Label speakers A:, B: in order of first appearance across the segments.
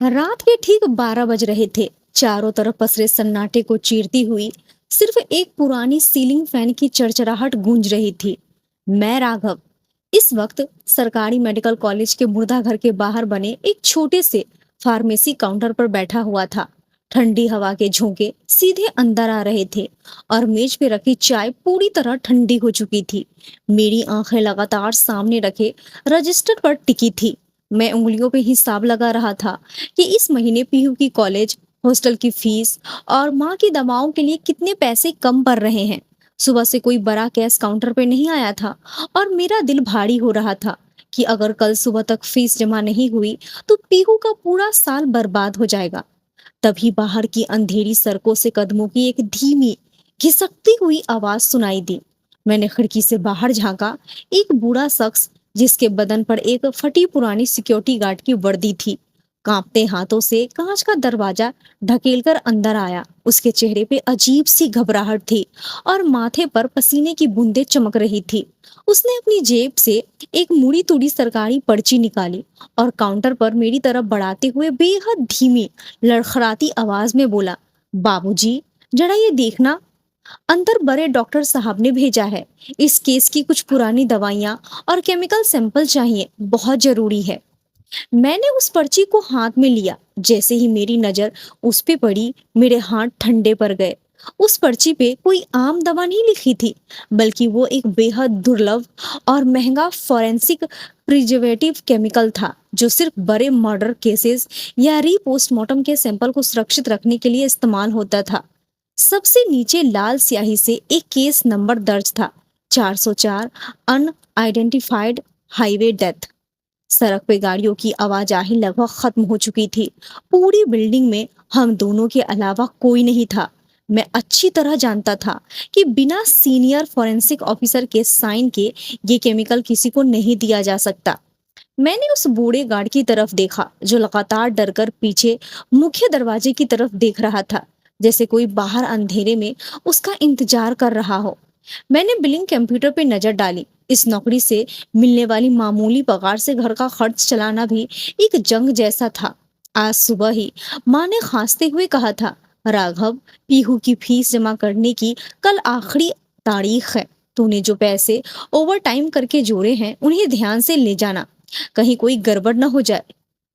A: रात के ठीक 12 बज रहे थे। चारों तरफ पसरे सन्नाटे को चीरती हुई सिर्फ एक पुरानी सीलिंग फैन की चरचराहट गूंज रही थी। मैं राघव इस वक्त सरकारी मेडिकल कॉलेज के मुर्दा घर के बाहर बने एक छोटे से फार्मेसी काउंटर पर बैठा हुआ था। ठंडी हवा के झोंके सीधे अंदर आ रहे थे और मेज पे रखी चाय पूरी तरह ठंडी हो चुकी थी। मेरी आंखें लगातार सामने रखे रजिस्टर पर टिकी थी। मैं उंगलियों पे हिसाब लगा रहा था कि इस महीने पीयू की कॉलेज, हॉस्टल की फीस और माँ की दवाओं के लिए कितने पैसे कम पड़ रहे हैं। सुबह से कोई बड़ा कैश काउंटर पे नहीं आया था और मेरा दिल भारी हो रहा था कि अगर कल सुबह तक फीस जमा नहीं हुई तो पीहू का पूरा साल बर्बाद हो जाएगा। तभी बाहर की अंधेरी सड़कों से कदमों की एक धीमी घिसकती हुई आवाज सुनाई दी। मैंने खिड़की से बाहर झांका। एक बूढ़ा शख्स जिसके बदन पर एक फटी पुरानी सिक्योरिटी गार्ड की वर्दी थी, कांपते हाथों से कांच का दरवाजा ढकेलकर अंदर आया। उसके चेहरे पे अजीब सी घबराहट थी और माथे पर पसीने की बूंदें चमक रही थी। उसने अपनी जेब से एक मुड़ी तुड़ी सरकारी पर्ची निकाली और काउंटर पर मेरी तरफ बढ़ाते हुए बेहद धीमी लड़खड़ाती आवाज में बोला, बाबूजी, जरा ये देखना, अंदर बड़े डॉक्टर साहब ने भेजा है। इस केस की कुछ पुरानी दवाइयाँ और केमिकल सैंपल चाहिए, बहुत जरूरी है। मैंने उस पर्ची को हाथ में लिया। जैसे ही मेरी नजर उस पे पड़ी, मेरे हाथ ठंडे पड़ गए। उस पर्ची पे कोई आम दवा नहीं लिखी थी, बल्कि वो एक बेहद दुर्लभ और महंगा फॉरेंसिक प्रिजर्वेटिव केमिकल था जो सिर्फ बड़े मर्डर केसेस या रीपोस्टमार्टम के सैंपल को सुरक्षित रखने के लिए इस्तेमाल होता था। सबसे नीचे लाल स्याही से एक केस नंबर दर्ज था, 404, अनआइडेंटिफाइड हाईवे डेथ। सड़क पे गाड़ियों की आवाजाही लगभग खत्म हो चुकी थी। पूरी बिल्डिंग में हम दोनों के अलावा कोई नहीं था। मैं अच्छी तरह जानता था कि बिना सीनियर फॉरेंसिक ऑफिसर के साइन के ये केमिकल किसी को नहीं दिया जा सकता। मैंने उस बूढ़े गार्ड की तरफ देखा जो लगातार डरकर पीछे मुख्य दरवाजे की तरफ देख रहा था, जैसे कोई बाहर अंधेरे में उसका इंतजार कर रहा हो। मैंने बिलिंग कंप्यूटर पे नजर डाली। इस नौकरी से मिलने वाली मामूली पगार से घर का खर्च चलाना भी एक जंग जैसा था। आज सुबह ही माँ ने खांसते हुए कहा था, राघव, पीहू की फीस जमा करने की कल आखिरी तारीख है। तूने जो पैसे ओवर टाइम करके जोड़े हैं उन्हें ध्यान से ले जाना, कहीं कोई गड़बड़ न हो जाए।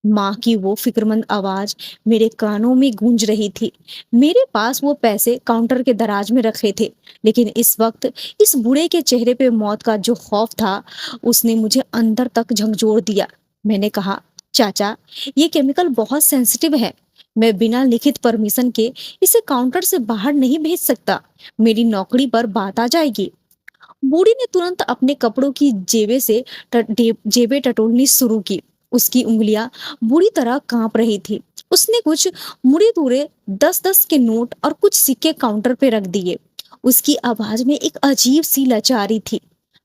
A: माँ की वो फिक्रमंद आवाज मेरे कानों में गूंज रही थी। मेरे पास वो पैसे काउंटर के दराज में रखे थे, लेकिन इस वक्त इस बूढ़े के चेहरे पे मौत का जो खौफ था, उसने मुझे अंदर तक झकझोर दिया। मैंने कहा, चाचा, ये केमिकल बहुत सेंसिटिव है। मैं बिना लिखित परमिशन के इसे काउंटर से बाहर नहीं भेज सकता। मेरी नौकरी पर बात आ जाएगी। बूढ़ी ने तुरंत अपने कपड़ों की जेबें टटोलनी शुरू की। उसकी उंगलियां बुरी तरह कांप रही थी। उसने कुछ मुड़े तुड़े 10-10 के नोट और कुछ सिक्के काउंटर पे रख दिए। उसकी आवाज में एक अजीब सी लाचारी थी।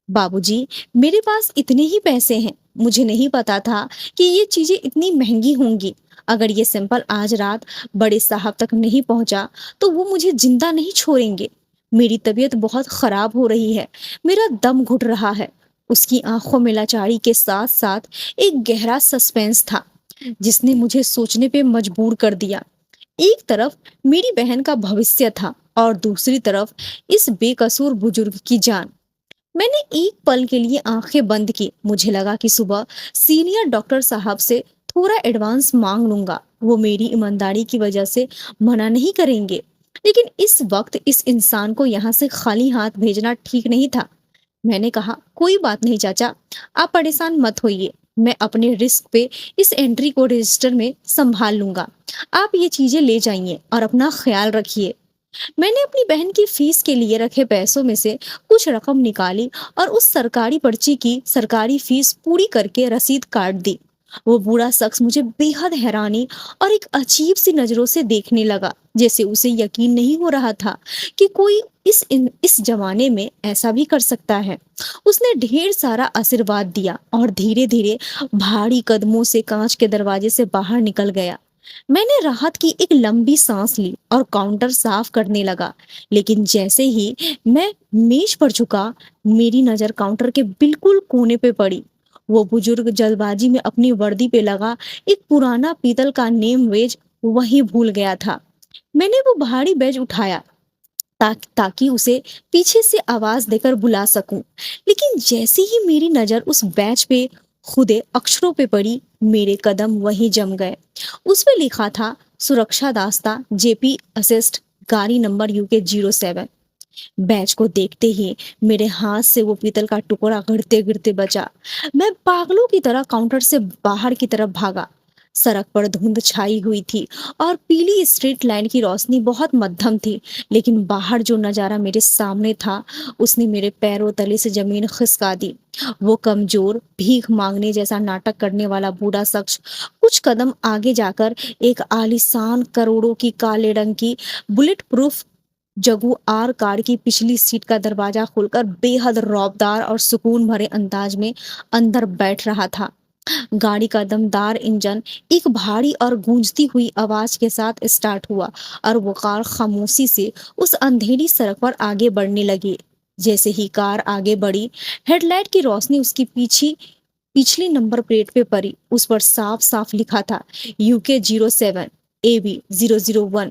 A: बाबूजी, मेरे पास इतने ही पैसे हैं। मुझे नहीं पता था कि ये चीजें इतनी महंगी होंगी। अगर ये सैंपल आज रात बड़े साहब तक नहीं पहुंचा तो वो मुझे जिंदा नहीं छोड़ेंगे। मेरी तबीयत बहुत खराब हो रही है। मेरा दम घुट रहा है। उसकी आंखों में लाचारी के साथ साथ एक गहरा सस्पेंस था जिसने मुझे सोचने पे मजबूर कर दिया। एक तरफ मेरी बहन का भविष्य था और दूसरी तरफ इस बेकसूर बुजुर्ग की जान। मैंने एक पल के लिए आंखें बंद की। मुझे लगा कि सुबह सीनियर डॉक्टर साहब से थोड़ा एडवांस मांग लूंगा, वो मेरी ईमानदारी की वजह से मना नहीं करेंगे। लेकिन इस वक्त इस इंसान को यहाँ से खाली हाथ भेजना ठीक नहीं था। मैंने कहा, कोई बात नहीं चाचा, आप परेशान मत होइए। मैं अपने रिस्क पे इस एंट्री को रजिस्टर में संभाल लूंगा। आप ये चीजें ले जाइए और अपना ख्याल रखिए। मैंने अपनी बहन की फीस के लिए रखे पैसों में से कुछ रकम निकाली और उस सरकारी पर्ची की सरकारी फीस पूरी करके रसीद काट दी। वो बूढ़ा शख्स मुझे बेहद हैरानी और एक अजीब सी नजरों से देखने लगा, जैसे उसे यकीन नहीं हो रहा था कि कोई इस जमाने में ऐसा भी कर सकता है। उसने ढेर सारा आशीर्वाद दिया और धीरे धीरे भारी कदमों से कांच के दरवाजे से बाहर निकल गया। मैंने राहत की एक लंबी सांस ली और काउंटर साफ करने लगा। लेकिन जैसे ही मैं मेज पर झुका, मेरी नजर काउंटर के बिल्कुल कोने पे पड़ी। वो बुजुर्ग जल्दबाजी में अपनी वर्दी पे लगा एक पुराना पीतल का नेम वेज वहीं भूल गया था। मैंने वो भारी बैज उठाया ताकि उसे पीछे से आवाज देकर बुला सकूं। लेकिन जैसे ही मेरी नजर उस बैच पे खुदे अक्षरों पे पड़ी, मेरे कदम वहीं जम गए। उस पे लिखा था सुरक्षा दास्ता जेपी असिस्ट, गाड़ी नंबर UK 07। बैच को देखते ही मेरे हाथ से वो पीतल का टुकड़ा गिरते गिरते बचा। मैं पागलों की तरह काउंटर से बाहर की तरफ भागा। सड़क पर धुंध छाई हुई थी और पीली स्ट्रीट लाइट की रोशनी बहुत मध्यम थी, लेकिन बाहर जो नजारा मेरे सामने था उसने मेरे पैरों तले से जमीन खिसका दी। वो कमजोर भीख मांगने जैसा नाटक करने वाला बूढ़ा शख्स कुछ कदम आगे जाकर एक आलीशान करोड़ों की काले रंग की बुलेट प्रूफ जगुआर कार की पिछली सीट का दरवाजा खोलकर बेहद रौबदार और सुकून भरे अंदाज में अंदर बैठ रहा था। गाड़ी का दमदार इंजन एक भारी और गूंजती हुई आवाज के साथ स्टार्ट हुआ और वो कार खामोशी से उस अंधेरी सड़क पर आगे बढ़ने लगी। जैसे ही कार आगे बढ़ी, हेडलाइट की रोशनी उसकी पिछली नंबर प्लेट पे पड़ी। उस पर साफ साफ लिखा था UK 07 AB 001।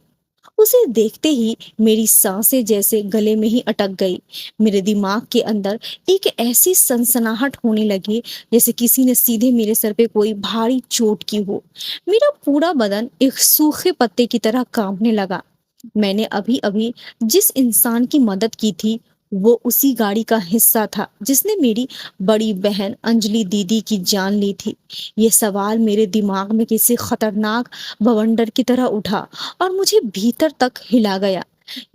A: उसे देखते ही मेरी सांसें जैसे गले में ही अटक गई। मेरे दिमाग के अंदर एक ऐसी सनसनाहट होने लगी जैसे किसी ने सीधे मेरे सर पे कोई भारी चोट की हो। मेरा पूरा बदन एक सूखे पत्ते की तरह कांपने लगा। मैंने अभी अभी जिस इंसान की मदद की थी वो उसी गाड़ी का हिस्सा था जिसने मेरी बड़ी बहन अंजलि दीदी की जान ली थी। ये सवाल मेरे दिमाग में किसी खतरनाक बवंडर की तरह उठा और मुझे भीतर तक हिला गया।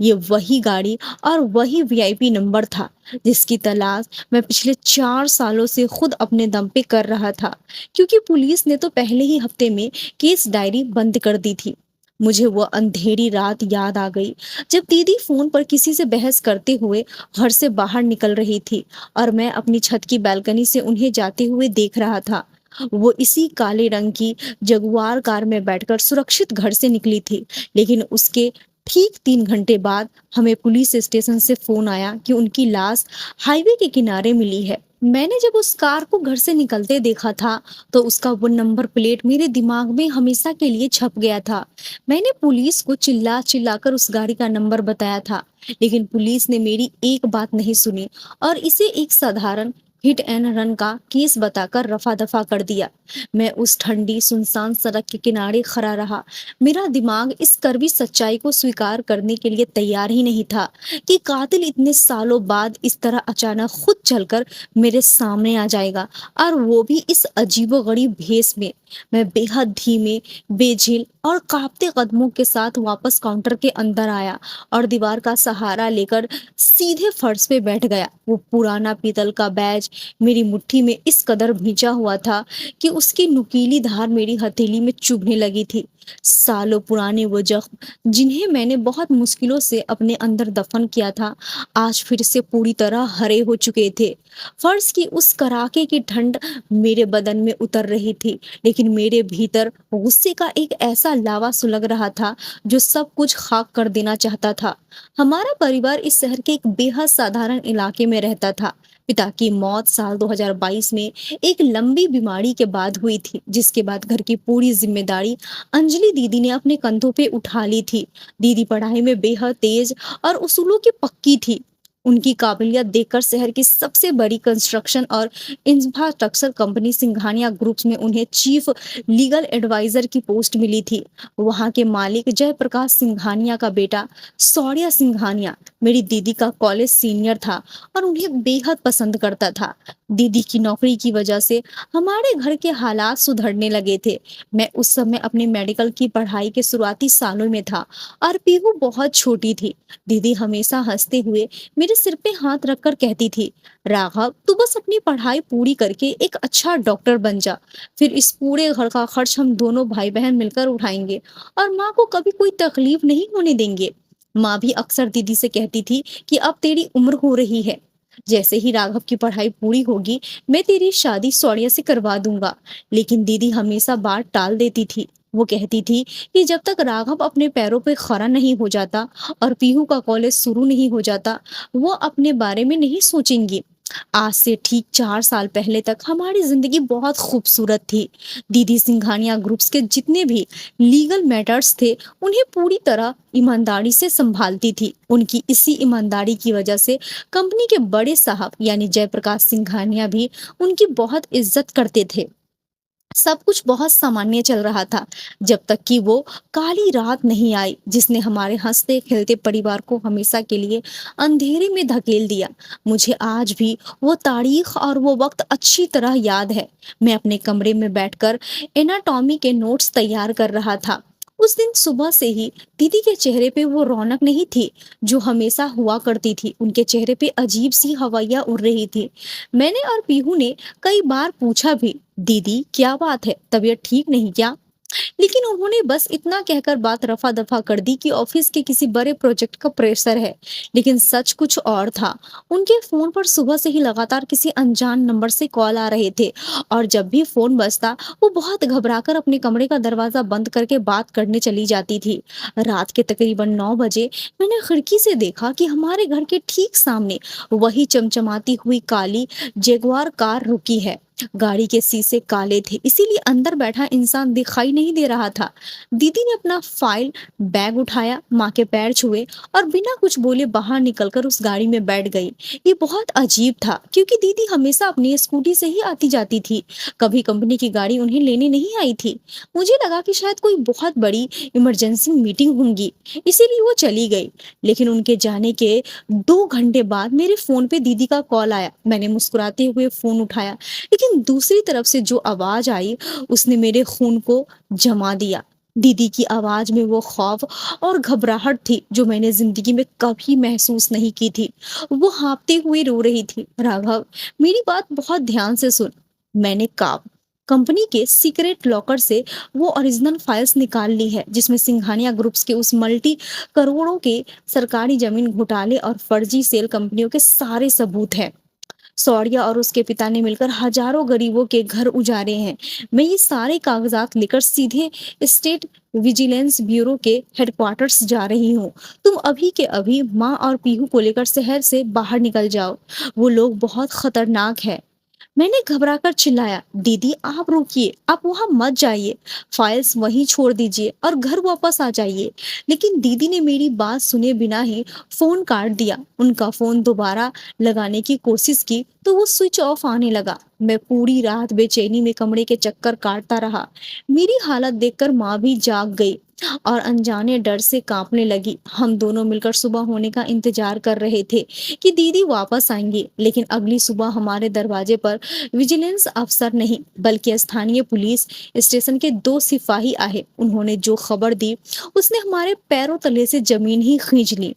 A: ये वही गाड़ी और वही VIP नंबर था जिसकी तलाश मैं पिछले 4 सालों से खुद अपने दम पे कर रहा था, क्योंकि पुलिस ने तो पहले ही हफ्ते में केस डायरी बंद कर दी थी। मुझे वो अंधेरी रात याद आ गई जब दीदी फोन पर किसी से बहस करते हुए घर से बाहर निकल रही थी और मैं अपनी छत की बालकनी से उन्हें जाते हुए देख रहा था। वो इसी काले रंग की जगुआर कार में बैठकर सुरक्षित घर से निकली थी, लेकिन उसके ठीक 3 घंटे बाद हमें पुलिस स्टेशन से फोन आया कि उनकी लाश हाईवे के किनारे मिली है। मैंने जब उस कार को घर से निकलते देखा था तो उसका वो नंबर प्लेट मेरे दिमाग में हमेशा के लिए छप गया था। मैंने पुलिस को चिल्ला चिल्लाकर उस गाड़ी का नंबर बताया था, लेकिन पुलिस ने मेरी एक बात नहीं सुनी और इसे एक साधारण हिट एंड रन का केस बताकर रफा दफा कर दिया। मैं उस ठंडी सुनसान सड़क के किनारे खड़ा रहा। मेरा दिमाग इस कड़वी सच्चाई को स्वीकार करने के लिए तैयार ही नहीं था कि कातिल इतने सालों बाद इस तरह अचानक खुद चलकर मेरे सामने आ जाएगा, और वो भी इस अजीबोगरीब भेस में। मैं बेहद धीमे, बेझिल और कांपते कदमों के साथ वापस काउंटर के अंदर आया और दीवार का सहारा लेकर सीधे फर्श पे बैठ गया। वो पुराना पीतल का बैज मेरी मुट्ठी में इस कदर भींचा हुआ था कि उसकी नुकीली धार मेरी हथेली में चुभने लगी थी। सालों पुराने वो जख्म जिन्हें मैंने बहुत मुश्किलों से अपने अंदर दफन किया था, आज फिर से पूरी तरह हरे हो चुके थे। फर्श की उस कड़ाके की ठंड मेरे बदन में उतर रही थी, लेकिन मेरे भीतर गुस्से का एक ऐसा लावा सुलग रहा था जो सब कुछ खाक कर देना चाहता था। हमारा परिवार इस शहर के एक बेहद साधारण इलाके में रहता था। पिता की मौत साल 2022 में एक लंबी बीमारी के बाद हुई थी, जिसके बाद घर की पूरी जिम्मेदारी अंजलि दीदी ने अपने कंधों पे उठा ली थी। दीदी पढ़ाई में बेहद तेज और उसूलों की पक्की थी। उनकी काबिलियत देखकर शहर की सबसे बड़ी कंस्ट्रक्शन और इंफ्रास्ट्रक्चर कंपनी सिंघानिया ग्रुप्स में उन्हें चीफ लीगल एडवाइजर की पोस्ट मिली थी। वहां के मालिक जयप्रकाश सिंघानिया का बेटा शौर्य सिंघानिया मेरी दीदी का कॉलेज सीनियर था और उन्हें बेहद पसंद करता था। दीदी की नौकरी की वजह से हमारे घर के हालात सुधरने लगे थे। मैं उस समय अपने मेडिकल की पढ़ाई के शुरुआती सालों में था और पीहू बहुत छोटी थी। दीदी हमेशा हंसते हुए मेरे सिर पे हाथ रखकर कहती थी, राघव तू बस अपनी पढ़ाई पूरी करके एक अच्छा डॉक्टर बन जा, फिर इस पूरे घर का खर्च हम दोनों भाई बहन मिलकर उठाएंगे और माँ को कभी कोई तकलीफ नहीं होने देंगे। माँ भी अक्सर दीदी से कहती थी कि अब तेरी उम्र हो रही है, जैसे ही राघव की पढ़ाई पूरी होगी मैं तेरी शादी शौर्य से करवा दूंगा। लेकिन दीदी हमेशा बात टाल देती थी। वो कहती थी कि जब तक राघव अपने पैरों पे खड़ा नहीं हो जाता और पीहू का कॉलेज शुरू नहीं हो जाता वो अपने बारे में नहीं सोचेंगी। आज से ठीक 4 साल पहले तक हमारी जिंदगी बहुत खूबसूरत थी। दीदी सिंघानिया ग्रुप्स के जितने भी लीगल मैटर्स थे, उन्हें पूरी तरह ईमानदारी से संभालती थी। उनकी इसी ईमानदारी की वजह से कंपनी के बड़े साहब यानी जयप्रकाश सिंघानिया भी उनकी बहुत इज्जत करते थे। सब कुछ बहुत सामान्य चल रहा था, जब तक कि वो काली रात नहीं आई जिसने हमारे हंसते खेलते परिवार को हमेशा के लिए अंधेरे में धकेल दिया। मुझे आज भी वो तारीख और वो वक्त अच्छी तरह याद है। मैं अपने कमरे में बैठकर एनाटॉमी के नोट्स तैयार कर रहा था। उस दिन सुबह से ही दीदी के चेहरे पे वो रौनक नहीं थी जो हमेशा हुआ करती थी। उनके चेहरे पे अजीब सी हवाइयां उड़ रही थी। मैंने और पीहू ने कई बार पूछा भी, दीदी क्या बात है, तबीयत ठीक नहीं क्या? लेकिन उन्होंने बस इतना कहकर बात रफा दफा कर दी कि ऑफिस के किसी बड़े प्रोजेक्ट का प्रेशर है। लेकिन सच कुछ और था। उनके फोन पर सुबह से ही लगातार किसी अनजान नंबर से कॉल आ रहे थे, और जब भी फोन बजता वो बहुत घबराकर अपने कमरे का दरवाजा बंद करके बात करने चली जाती थी। रात के तकरीबन 9 बजे मैंने खिड़की से देखा कि हमारे घर के ठीक सामने वही चमचमाती हुई काली जगुआर कार रुकी है। गाड़ी के शीशे काले थे, इसीलिए अंदर बैठा इंसान दिखाई नहीं दे रहा था। दीदी ने अपना फाइल बैग उठाया, माँ के पैर छुए और बिना कुछ बोले बाहर निकलकर उस गाड़ी में बैठ गई। ये बहुत अजीब था क्योंकि दीदी हमेशा अपनी स्कूटी से ही आती जाती थी। कभी कंपनी की गाड़ी उन्हें लेने नहीं आई थी। मुझे लगा कि शायद कोई बहुत बड़ी इमरजेंसी मीटिंग होगी, इसीलिए वो चली गई। लेकिन उनके जाने के 2 घंटे बाद मेरे फोन पे दीदी का कॉल आया। मैंने मुस्कुराते हुए फोन उठाया, लेकिन दूसरी तरफ से जो आवाज आई उसने मेरे खून को जमा दिया। दीदी की आवाज में वो खौफ और घबराहट थी जो मैंने जिंदगी में कभी महसूस नहीं की थी। वो हाँफते हुए रो रही थी। राघव, मेरी बात बहुत ध्यान से सुन। मैंने कहा, कंपनी के सीक्रेट लॉकर से वो ओरिजिनल फाइल्स निकाल ली है जिसमें सिंघानिया ग्रुप्स के उस मल्टी करोड़ों के सरकारी जमीन घोटाले और फर्जी सेल कंपनियों के सारे सबूत हैं। सौर्या और उसके पिता ने मिलकर हजारों गरीबों के घर उजारे हैं। मैं ये सारे कागजात लेकर सीधे स्टेट विजिलेंस ब्यूरो के हेडक्वार्टर्स जा रही हूँ। तुम अभी के अभी माँ और पीहू को लेकर शहर से बाहर निकल जाओ। वो लोग बहुत खतरनाक है। मैंने घबराकर चिल्लाया, दीदी आप रुकिए, आप वहां मत जाइए। फाइल्स वहीं छोड़ दीजिए और घर वापस आ जाइए। लेकिन दीदी ने मेरी बात सुने बिना ही फोन काट दिया। उनका फोन दोबारा लगाने की कोशिश की तो वो स्विच ऑफ आने लगा। मैं पूरी रात बेचैनी में कमरे के चक्कर काटता रहा। मेरी हालत देखकर माँ भी जाग गई और अनजाने डर से कांपने लगी। हम दोनों मिलकर सुबह होने का इंतजार कर रहे थे कि दीदी वापस आएंगी। लेकिन अगली सुबह हमारे दरवाजे पर विजिलेंस अफसर नहीं बल्कि स्थानीय पुलिस स्टेशन के 2 सिपाही आए। उन्होंने जो खबर दी उसने हमारे पैरों तले से जमीन ही खींच ली।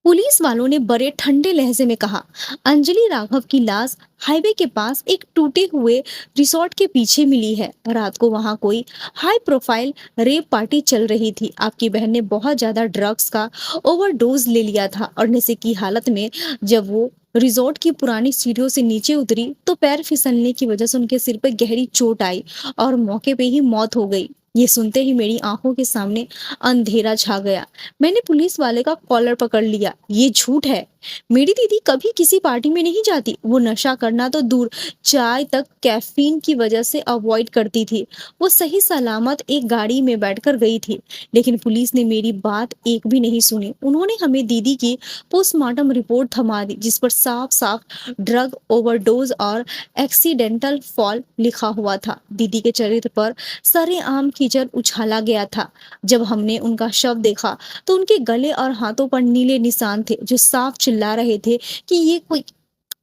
A: पुलिस वालों ने बड़े ठंडे लहजे में कहा, अंजलि राघव की लाश हाईवे के पास एक टूटे हुए रिसोर्ट के पीछे मिली है। रात को वहां कोई हाई प्रोफाइल रेप पार्टी चल रही थी। आपकी बहन ने बहुत ज्यादा ड्रग्स का ओवरडोज ले लिया था और नशे की हालत में जब वो रिसोर्ट की पुरानी सीढ़ियों से नीचे उतरी तो पैर फिसलने की वजह से उनके सिर पर गहरी चोट आई और मौके पे ही मौत हो गई। ये सुनते ही मेरी आंखों के सामने अंधेरा छा गया। मैंने पुलिस वाले का कॉलर पकड़ लिया, ये झूठ है। मेरी दीदी कभी किसी पार्टी में नहीं जाती। वो नशा करना तो दूर, चाय तक कैफीन की वजह से अवॉइड करती थी। वो सही सलामत एक गाड़ी में बैठकर गई थी। लेकिन पुलिस ने मेरी बात एक भी नहीं सुनी। उन्होंने हमें दीदी की पोस्टमार्टम रिपोर्ट थमा दी जिस पर साफ साफ ड्रग ओवरडोज और एक्सीडेंटल फॉल लिखा हुआ था। दीदी के चरित्र पर सरेआम कीचड़ उछाला गया था। जब हमने उनका शव देखा तो उनके गले और हाथों पर नीले निशान थे जो साफ चिल्ला रहे थे कि ये कोई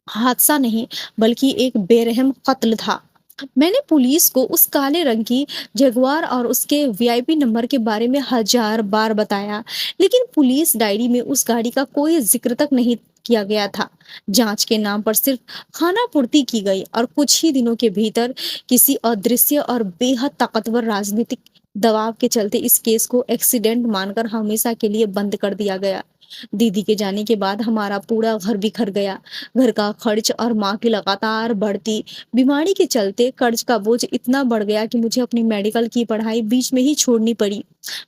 A: हादसा नहीं बल्कि एक बेरहम कत्ल था। मैंने पुलिस को उस काले रंग की जगुआर और उसके वीआईपी नंबर के बारे में 1000 बार बताया, लेकिन पुलिस डायरी में उस गाड़ी का कोई जिक्र तक नहीं किया गया था। जांच के नाम पर सिर्फ खाना पूर्ति की गई और कुछ ही दिनों के भीतर किसी अदृश्य और बेहद ताकतवर राजनीतिक दबाव के चलते इस केस को एक्सीडेंट मानकर हमेशा के लिए बंद कर दिया गया। दीदी के जाने के बाद हमारा पूरा घर बिखर गया। घर का खर्च और माँ की लगातार बढ़ती बीमारी के चलते कर्ज का बोझ इतना बढ़ गया कि मुझे अपनी मेडिकल की पढ़ाई बीच में ही छोड़नी पड़ी।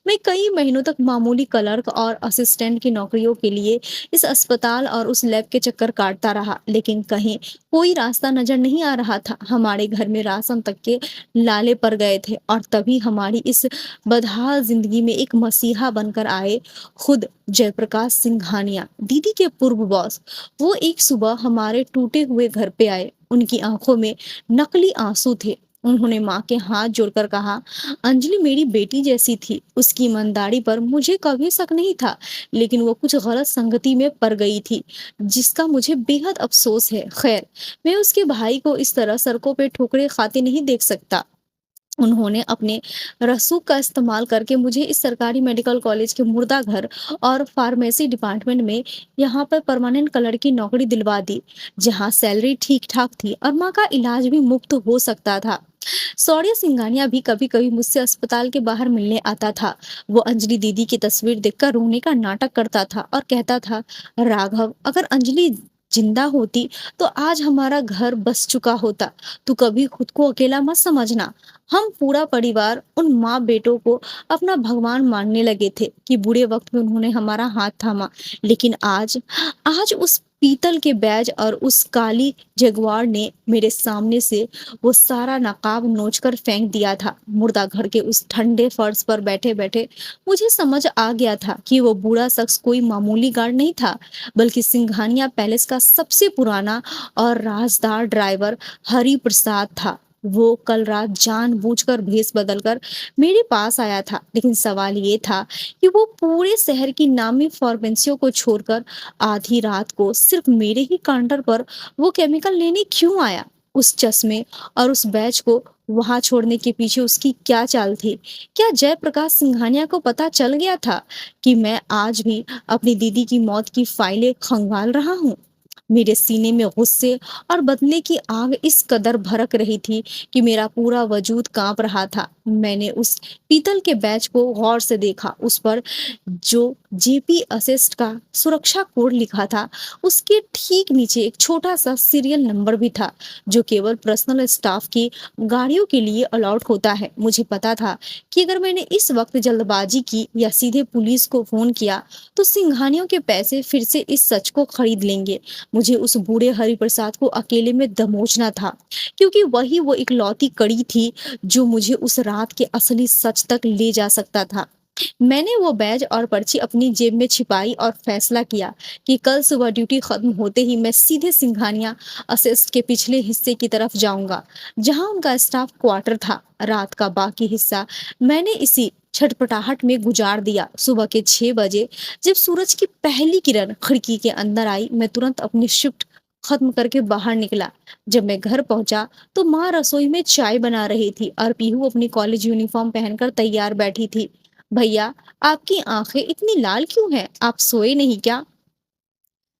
A: मैं कई महीनों तक मामूली क्लर्क और असिस्टेंट की नौकरियों के लिए इस अस्पताल और उस लैब के चक्कर काटता रहा, लेकिन कहीं कोई रास्ता नजर नहीं आ रहा था। हमारे घर में राशन तक के लाले पड़ गए थे और तभी हमारी इस बदहाल जिंदगी में एक मसीहा बनकर आए खुद जयप्रकाश सिंघानिया, दीदी के पूर्व बॉस। वो एक सुबह हमारे टूटे हुए घर पे आए। उनकी आंखों में नकली आंसू थे। उन्होंने माँ के हाथ जोड़कर कहा, अंजलि मेरी बेटी जैसी थी, उसकी ईमानदारी पर मुझे कभी शक नहीं था, लेकिन वो कुछ गलत संगति में पड़ गई थी, जिसका मुझे बेहद अफसोस है। खैर, मैं उसके भाई को इस तरह सड़कों पे ठोकरे खाते नहीं देख सकता। उन्होंने अपने रसूख का इस्तेमाल करके मुझे इस सरकारी मेडिकल कॉलेज के मुर्दा घर और फार्मेसी डिपार्टमेंट में यहाँ पर परमानेंट कलर की नौकरी दिलवा दी, जहाँ सैलरी ठीक ठाक थी और माँ का इलाज भी मुफ्त हो सकता था। शौर्य सिंघानिया भी कभी कभी मुझसे अस्पताल के बाहर मिलने आता था। वो अंजलि दीदी की तस्वीर देखकर रोने का नाटक करता था और कहता था, राघव, अगर अंजलि जिंदा होती तो आज हमारा घर बस चुका होता। तू कभी खुद को अकेला मत समझना। हम पूरा परिवार उन माँ बेटों को अपना भगवान मानने लगे थे कि बुरे वक्त में उन्होंने हमारा हाथ थामा। लेकिन आज आज उस पीतल के बैज और उस काली जगुआर ने मेरे सामने से वो सारा नकाब नोचकर फेंक दिया था। मुर्दा घर के उस ठंडे फर्श पर बैठे बैठे मुझे समझ आ गया था कि वो बूढ़ा शख्स कोई मामूली गार्ड नहीं था, बल्कि सिंघानिया पैलेस का सबसे पुराना और राजदार ड्राइवर हरि प्रसाद था। वो कल रात जानबूझकर भेस बदलकर मेरे पास आया था, लेकिन सवाल ये था कि वो पूरे शहर की नामी फार्मेसियों को छोड़कर आधी रात को सिर्फ मेरे ही काउंटर पर वो केमिकल लेने क्यों आया। उस चश्मे और उस बैच को वहां छोड़ने के पीछे उसकी क्या चाल थी? क्या जयप्रकाश सिंघानिया को पता चल गया था कि मैं आज भी अपनी दीदी की मौत की फाइलें खंगाल रहा हूँ? मेरे सीने में गुस्से और बदले की आग इस कदर भड़क रही थी कि मेरा पूरा वजूद कांप रहा था। मैंने उस पीतल के बैच को गौर से देखा। उस पर जो जेपी असिस्ट का सुरक्षा कोड लिखा था, उसके ठीक नीचे एक छोटा सा सीरियल नंबर भी था, जो केवल पर्सनल स्टाफ की गाड़ियों के लिए अलाउड होता है। मुझे पता था कि अगर मैंने इस वक्त जल्दबाजी की या सीधे पुलिस को फोन किया तो सिंघानियों के पैसे फिर से इस सच को खरीद लेंगे। मुझे उस बूढ़े हरिप्रसाद को अकेले में दमोचना था, क्योंकि वही वो इकलौती कड़ी थी जो मुझे उस रात के असली सच तक ले जा सकता था। मैंने वो बैज और पर्ची अपनी जेब में छिपाई और फैसला किया कि कल सुबह ड्यूटी खत्म होते ही मैं सीधे सिंघानिया असिस्ट के पिछले हिस्से की तरफ जाऊंगा, जहां उनका स्टाफ क्वार्टर था। रात का बाकी हिस्सा मैंने इसी छटपटाहट में गुजार दिया। सुबह के 6 बजे जब सूरज की पहली किरण खिड़की के अंदर आई, मैं तुरंत अपनी शिफ्ट खत्म करके बाहर निकला। जब मैं घर पहुंचा तो माँ रसोई में चाय बना रही थी और पीहू अपनी कॉलेज यूनिफॉर्म पहनकर तैयार बैठी थी। भैया, आपकी आंखें इतनी लाल क्यों हैं? आप सोए नहीं क्या?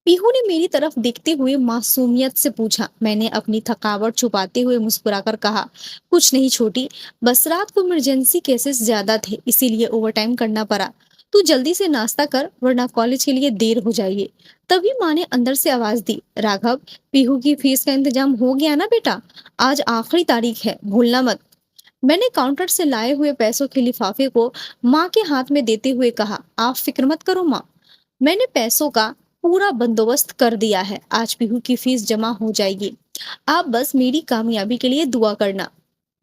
A: पीहू ने मेरी तरफ देखते हुए मासूमियत से पूछा। मैंने अपनी थकावट छुपाते हुए मुस्कुराकर कहा, कुछ नहीं छोटी, बस रात को इमरजेंसी केसेस ज्यादा थे, इसीलिए ओवरटाइम करना पड़ा। तू जल्दी से नाश्ता कर, वरना कॉलेज के लिए देर हो जाएगी। तभी माँ ने अंदर से आवाज दी, राघव, पीहू की फीस का इंतजाम हो गया ना बेटा? आज आखिरी तारीख है, भूलना मत। मैंने काउंटर से लाए हुए पैसों के लिफाफे को माँ के हाथ में देते हुए कहा, आप फिक्र मत करो माँ, मैंने पैसों का पूरा बंदोबस्त कर दिया है। आज पीहू की फीस जमा हो जाएगी। आप बस मेरी कामयाबी के लिए दुआ करना।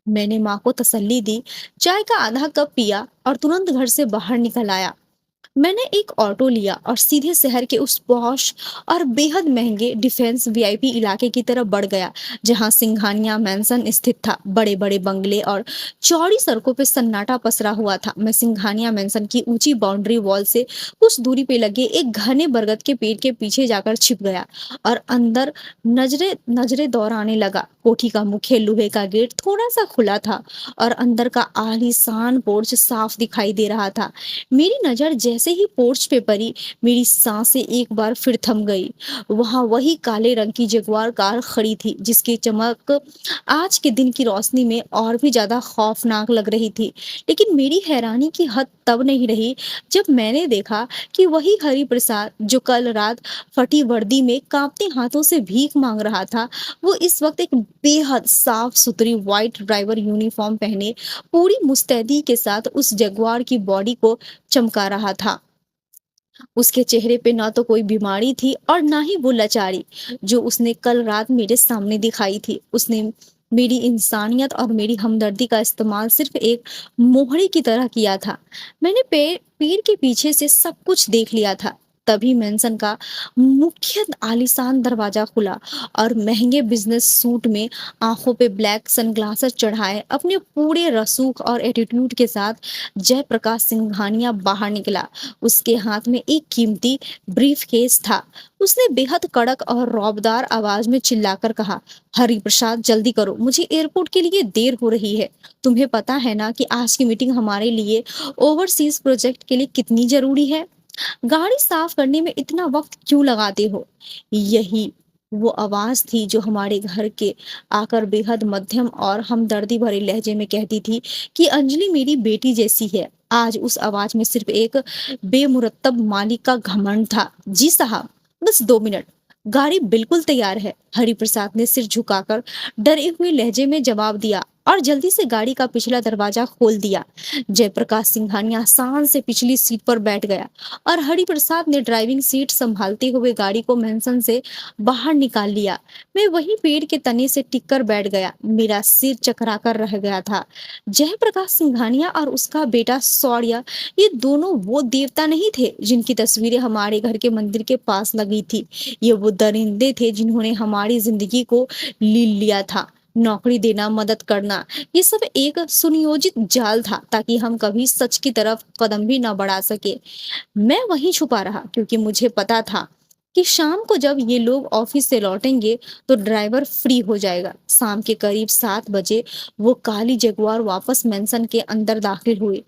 A: मैंने माँ को तसल्ली दी, चाय का आधा कप पिया और तुरंत घर से बाहर निकल आया। मैंने एक ऑटो लिया और सीधे शहर के उस पॉश और बेहद महंगे डिफेंस वीआईपी इलाके की तरफ बढ़ गया, जहां सिंघानिया मैंसन स्थित था। बड़े बड़े बंगले और चौड़ी सड़कों पे सन्नाटा पसरा हुआ था। मैं सिंघानिया मैंसन की ऊंची बाउंड्री वॉल से कुछ दूरी पे लगे एक घने बरगद के पेड़ के पीछे जाकर छिप गया और अंदर नजरे नजरे दौड़ाने लगा। कोठी का मुख्य लोहे का गेट थोड़ा सा खुला था और अंदर का आलीशान पोर्च साफ दिखाई दे रहा था। मेरी नजर जैसे जैसे ही पोर्च पे पड़ी, मेरी सांसें एक बार फिर थम गई। वहां वही काले रंग की जगुआर कार खड़ी थी, जिसकी चमक आज के दिन की रोशनी में और भी ज्यादा खौफनाक लग रही थी। लेकिन मेरी हैरानी की हद तब नहीं रही जब मैंने देखा कि वही हरि प्रसाद जो कल रात फटी वर्दी में कांपते हाथों से भीख मांग रहा था, वो इस वक्त एक बेहद साफ सुथरी व्हाइट ड्राइवर यूनिफॉर्म पहने पूरी मुस्तैदी के साथ उस जगुआर की बॉडी को चमका रहा था। उसके चेहरे पे ना तो कोई बीमारी थी और ना ही वो लाचारी जो उसने कल रात मेरे सामने दिखाई थी। उसने मेरी इंसानियत और मेरी हमदर्दी का इस्तेमाल सिर्फ एक मोहरे की तरह किया था। मैंने पेड़ के पीछे से सब कुछ देख लिया था। तभी मेंशन का मुख्य आलीशान दरवाजा खुला और महंगे बिजनेस सूट में आंखों पे ब्लैक सनग्लासेस चढ़ाए अपने पूरे रसूख और एटीट्यूड के साथ जयप्रकाश सिंघानिया बाहर निकला। उसके हाथ में एक कीमती ब्रीफ केस था। उसने बेहद कड़क और रौबदार आवाज में चिल्लाकर कहा, हरि प्रसाद जल्दी करो, मुझे एयरपोर्ट के लिए देर हो रही है। तुम्हें पता है ना कि आज की मीटिंग हमारे लिए ओवरसीज प्रोजेक्ट के लिए कितनी जरूरी है। गाड़ी साफ करने में इतना वक्त क्यों लगाते हो। यही वो आवाज थी जो हमारे घर के आकर बेहद मध्यम और हमदर्दी भरे लहजे में कहती थी कि अंजलि मेरी बेटी जैसी है। आज उस आवाज में सिर्फ एक बेमुरत्तब मालिक का घमंड था। जी साहब, बस 2 मिनट, गाड़ी बिल्कुल तैयार है। हरिप्रसाद ने सिर झुकाकर डरे हुए लहजे में जवाब दिया और जल्दी से गाड़ी का पिछला दरवाजा खोल दिया। जयप्रकाश सिंघानिया आसान से पिछली सीट पर बैठ गया और हरिप्रसाद ने ड्राइविंग सीट संभालते हुए गाड़ी को मेंशन से बाहर निकाल लिया। मैं वहीं पेड़ के तने से टिक कर बैठ गया। मेरा सिर चकराकर रह गया था। जयप्रकाश सिंघानिया और उसका बेटा सौर्य, ये दोनों वो देवता नहीं थे जिनकी तस्वीरें हमारे घर के मंदिर के पास लगी थी। ये वो दरिंदे थे जिन्होंने हमारी जिंदगी को ली लिया था। नौकरी देना, मदद करना, ये सब एक सुनियोजित जाल था ताकि हम कभी सच की तरफ कदम भी न बढ़ा सके। मैं वहीं छुपा रहा क्योंकि मुझे पता था कि शाम को जब ये लोग ऑफिस से लौटेंगे तो ड्राइवर फ्री हो जाएगा। शाम के करीब 7 बजे वो काली जगुआर वापस मेंशन के अंदर दाखिल हुई।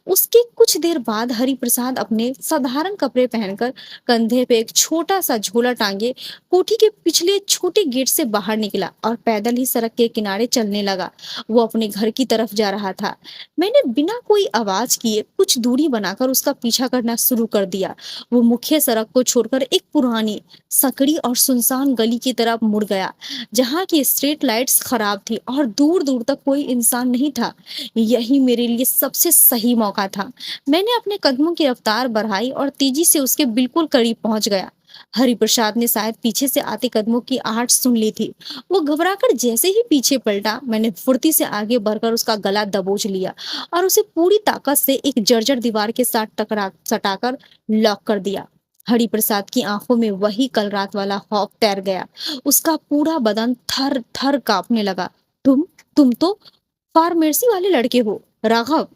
A: उसके कुछ देर बाद हरिप्रसाद अपने साधारण कपड़े पहनकर कंधे पे एक छोटा सा झोला टांगे कोठी के पिछले छोटे गेट से बाहर निकला और पैदल ही सड़क के किनारे चलने लगा। वो अपने घर की तरफ जा रहा था। मैंने बिना कोई आवाज किए कुछ दूरी बनाकर उसका पीछा करना शुरू कर दिया। वो मुख्य सड़क को छोड़कर एक पुरानी सकड़ी और सुनसान गली की तरफ मुड़ गया जहाँ की स्ट्रीट लाइट्स खराब थी और दूर दूर तक कोई इंसान नहीं था। यही मेरे लिए सबसे सही मौका था। मैंने अपने कदमों की रफ्तार बढ़ाई और तेजी से उसके बिल्कुल करीब पहुंच गया। हरिप्रसाद ने शायद पीछे से आते कदमों की आहट सुन ली थी। वो घबराकर जैसे ही पीछे पलटा, मैंने फुर्ती से आगे बढ़कर उसका गला दबोच लिया और उसे पूरी ताकत से एक जर्जर दीवार के साथ टकरा सटाकर लॉक कर दिया। हरिप्रसाद की आंखों में वही कल रात वाला खौफ तैर गया। उसका पूरा बदन थर थर कांपने लगा। तुम तो फार्मेसी वाले लड़के हो राघव,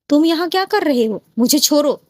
A: तुम यहाँ क्या कर रहे हो, मुझे छोड़ो।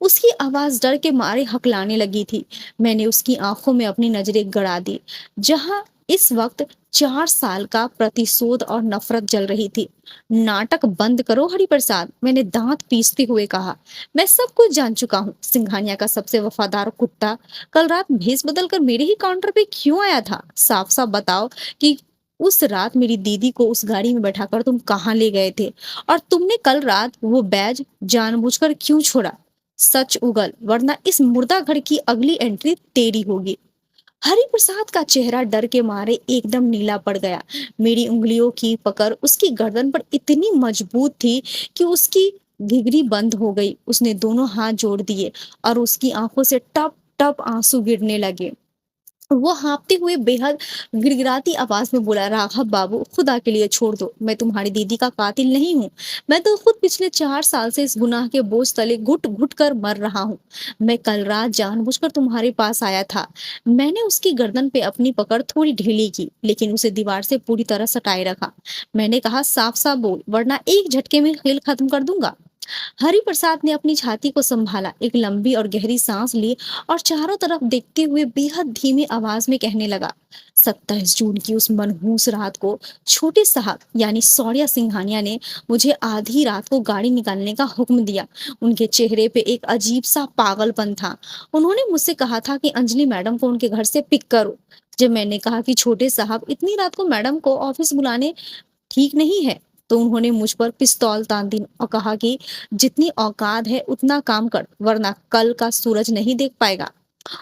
A: उसकी आवाज डर के मारे हकलाने लगी थी। मैंने उसकी आंखों में अपनी नजरें गड़ा दी जहां इस वक्त 4 साल का प्रतिशोध और नफरत जल रही थी। नाटक बंद करो हरिप्रसाद, मैंने दांत पीसते हुए कहा। मैं सब कुछ जान चुका हूँ। सिंघानिया का सबसे वफादार कुत्ता कल रात भेस बदल कर मेरे ही काउंटर पे क्यों आया था। साफ साफ बताओ कि उस रात मेरी दीदी को उस गाड़ी में बैठाकर तुम कहाँ ले गए थे और तुमने कल रात वो बैज जानबूझकर क्यों छोड़ा। सच उगल, वरना इस मुर्दा घर की अगली एंट्री तेरी होगी। हरिप्रसाद का चेहरा डर के मारे एकदम नीला पड़ गया। मेरी उंगलियों की पकड़ उसकी गर्दन पर इतनी मजबूत थी कि उसकी घिघरी बंद हो गई। उसने दोनों हाथ जोड़ दिए और उसकी आंखों से टप टप आंसू गिरने लगे। वो हाँफते हुए बेहद गिड़गिड़ाती आवाज में बोला, राघव बाबू, खुदा के लिए छोड़ दो। मैं तुम्हारी दीदी का कातिल नहीं हूँ। मैं तो खुद पिछले 4 साल से इस गुनाह के बोझ तले घुट घुट कर मर रहा हूँ। मैं कल रात जानबूझकर तुम्हारे पास आया था। मैंने उसकी गर्दन पे अपनी पकड़ थोड़ी ढीली की लेकिन उसे दीवार से पूरी तरह सटाए रखा। मैंने कहा, साफ साफ बोल, वरना एक झटके में खेल खत्म कर दूंगा। हरि प्रसाद ने अपनी छाती को संभाला, एक लंबी और गहरी सांस ली और चारों तरफ देखते हुए बेहद धीमी आवाज में कहने लगा। 27 जून की उस मनहूस रात को छोटे साहब यानी सौर्या सिंघानिया ने मुझे आधी रात को गाड़ी निकालने का हुक्म दिया। उनके चेहरे पे एक अजीब सा पागलपन था। उन्होंने मुझसे कहा था कि अंजलि मैडम को उनके घर से पिक करो। जब मैंने कहा कि छोटे साहब इतनी रात को मैडम को ऑफिस बुलाने ठीक नहीं है, तो उन्होंने मुझ पर पिस्तौल तान दी और कहा कि जितनी औकात है उतना काम कर, वरना कल का सूरज नहीं देख पाएगा।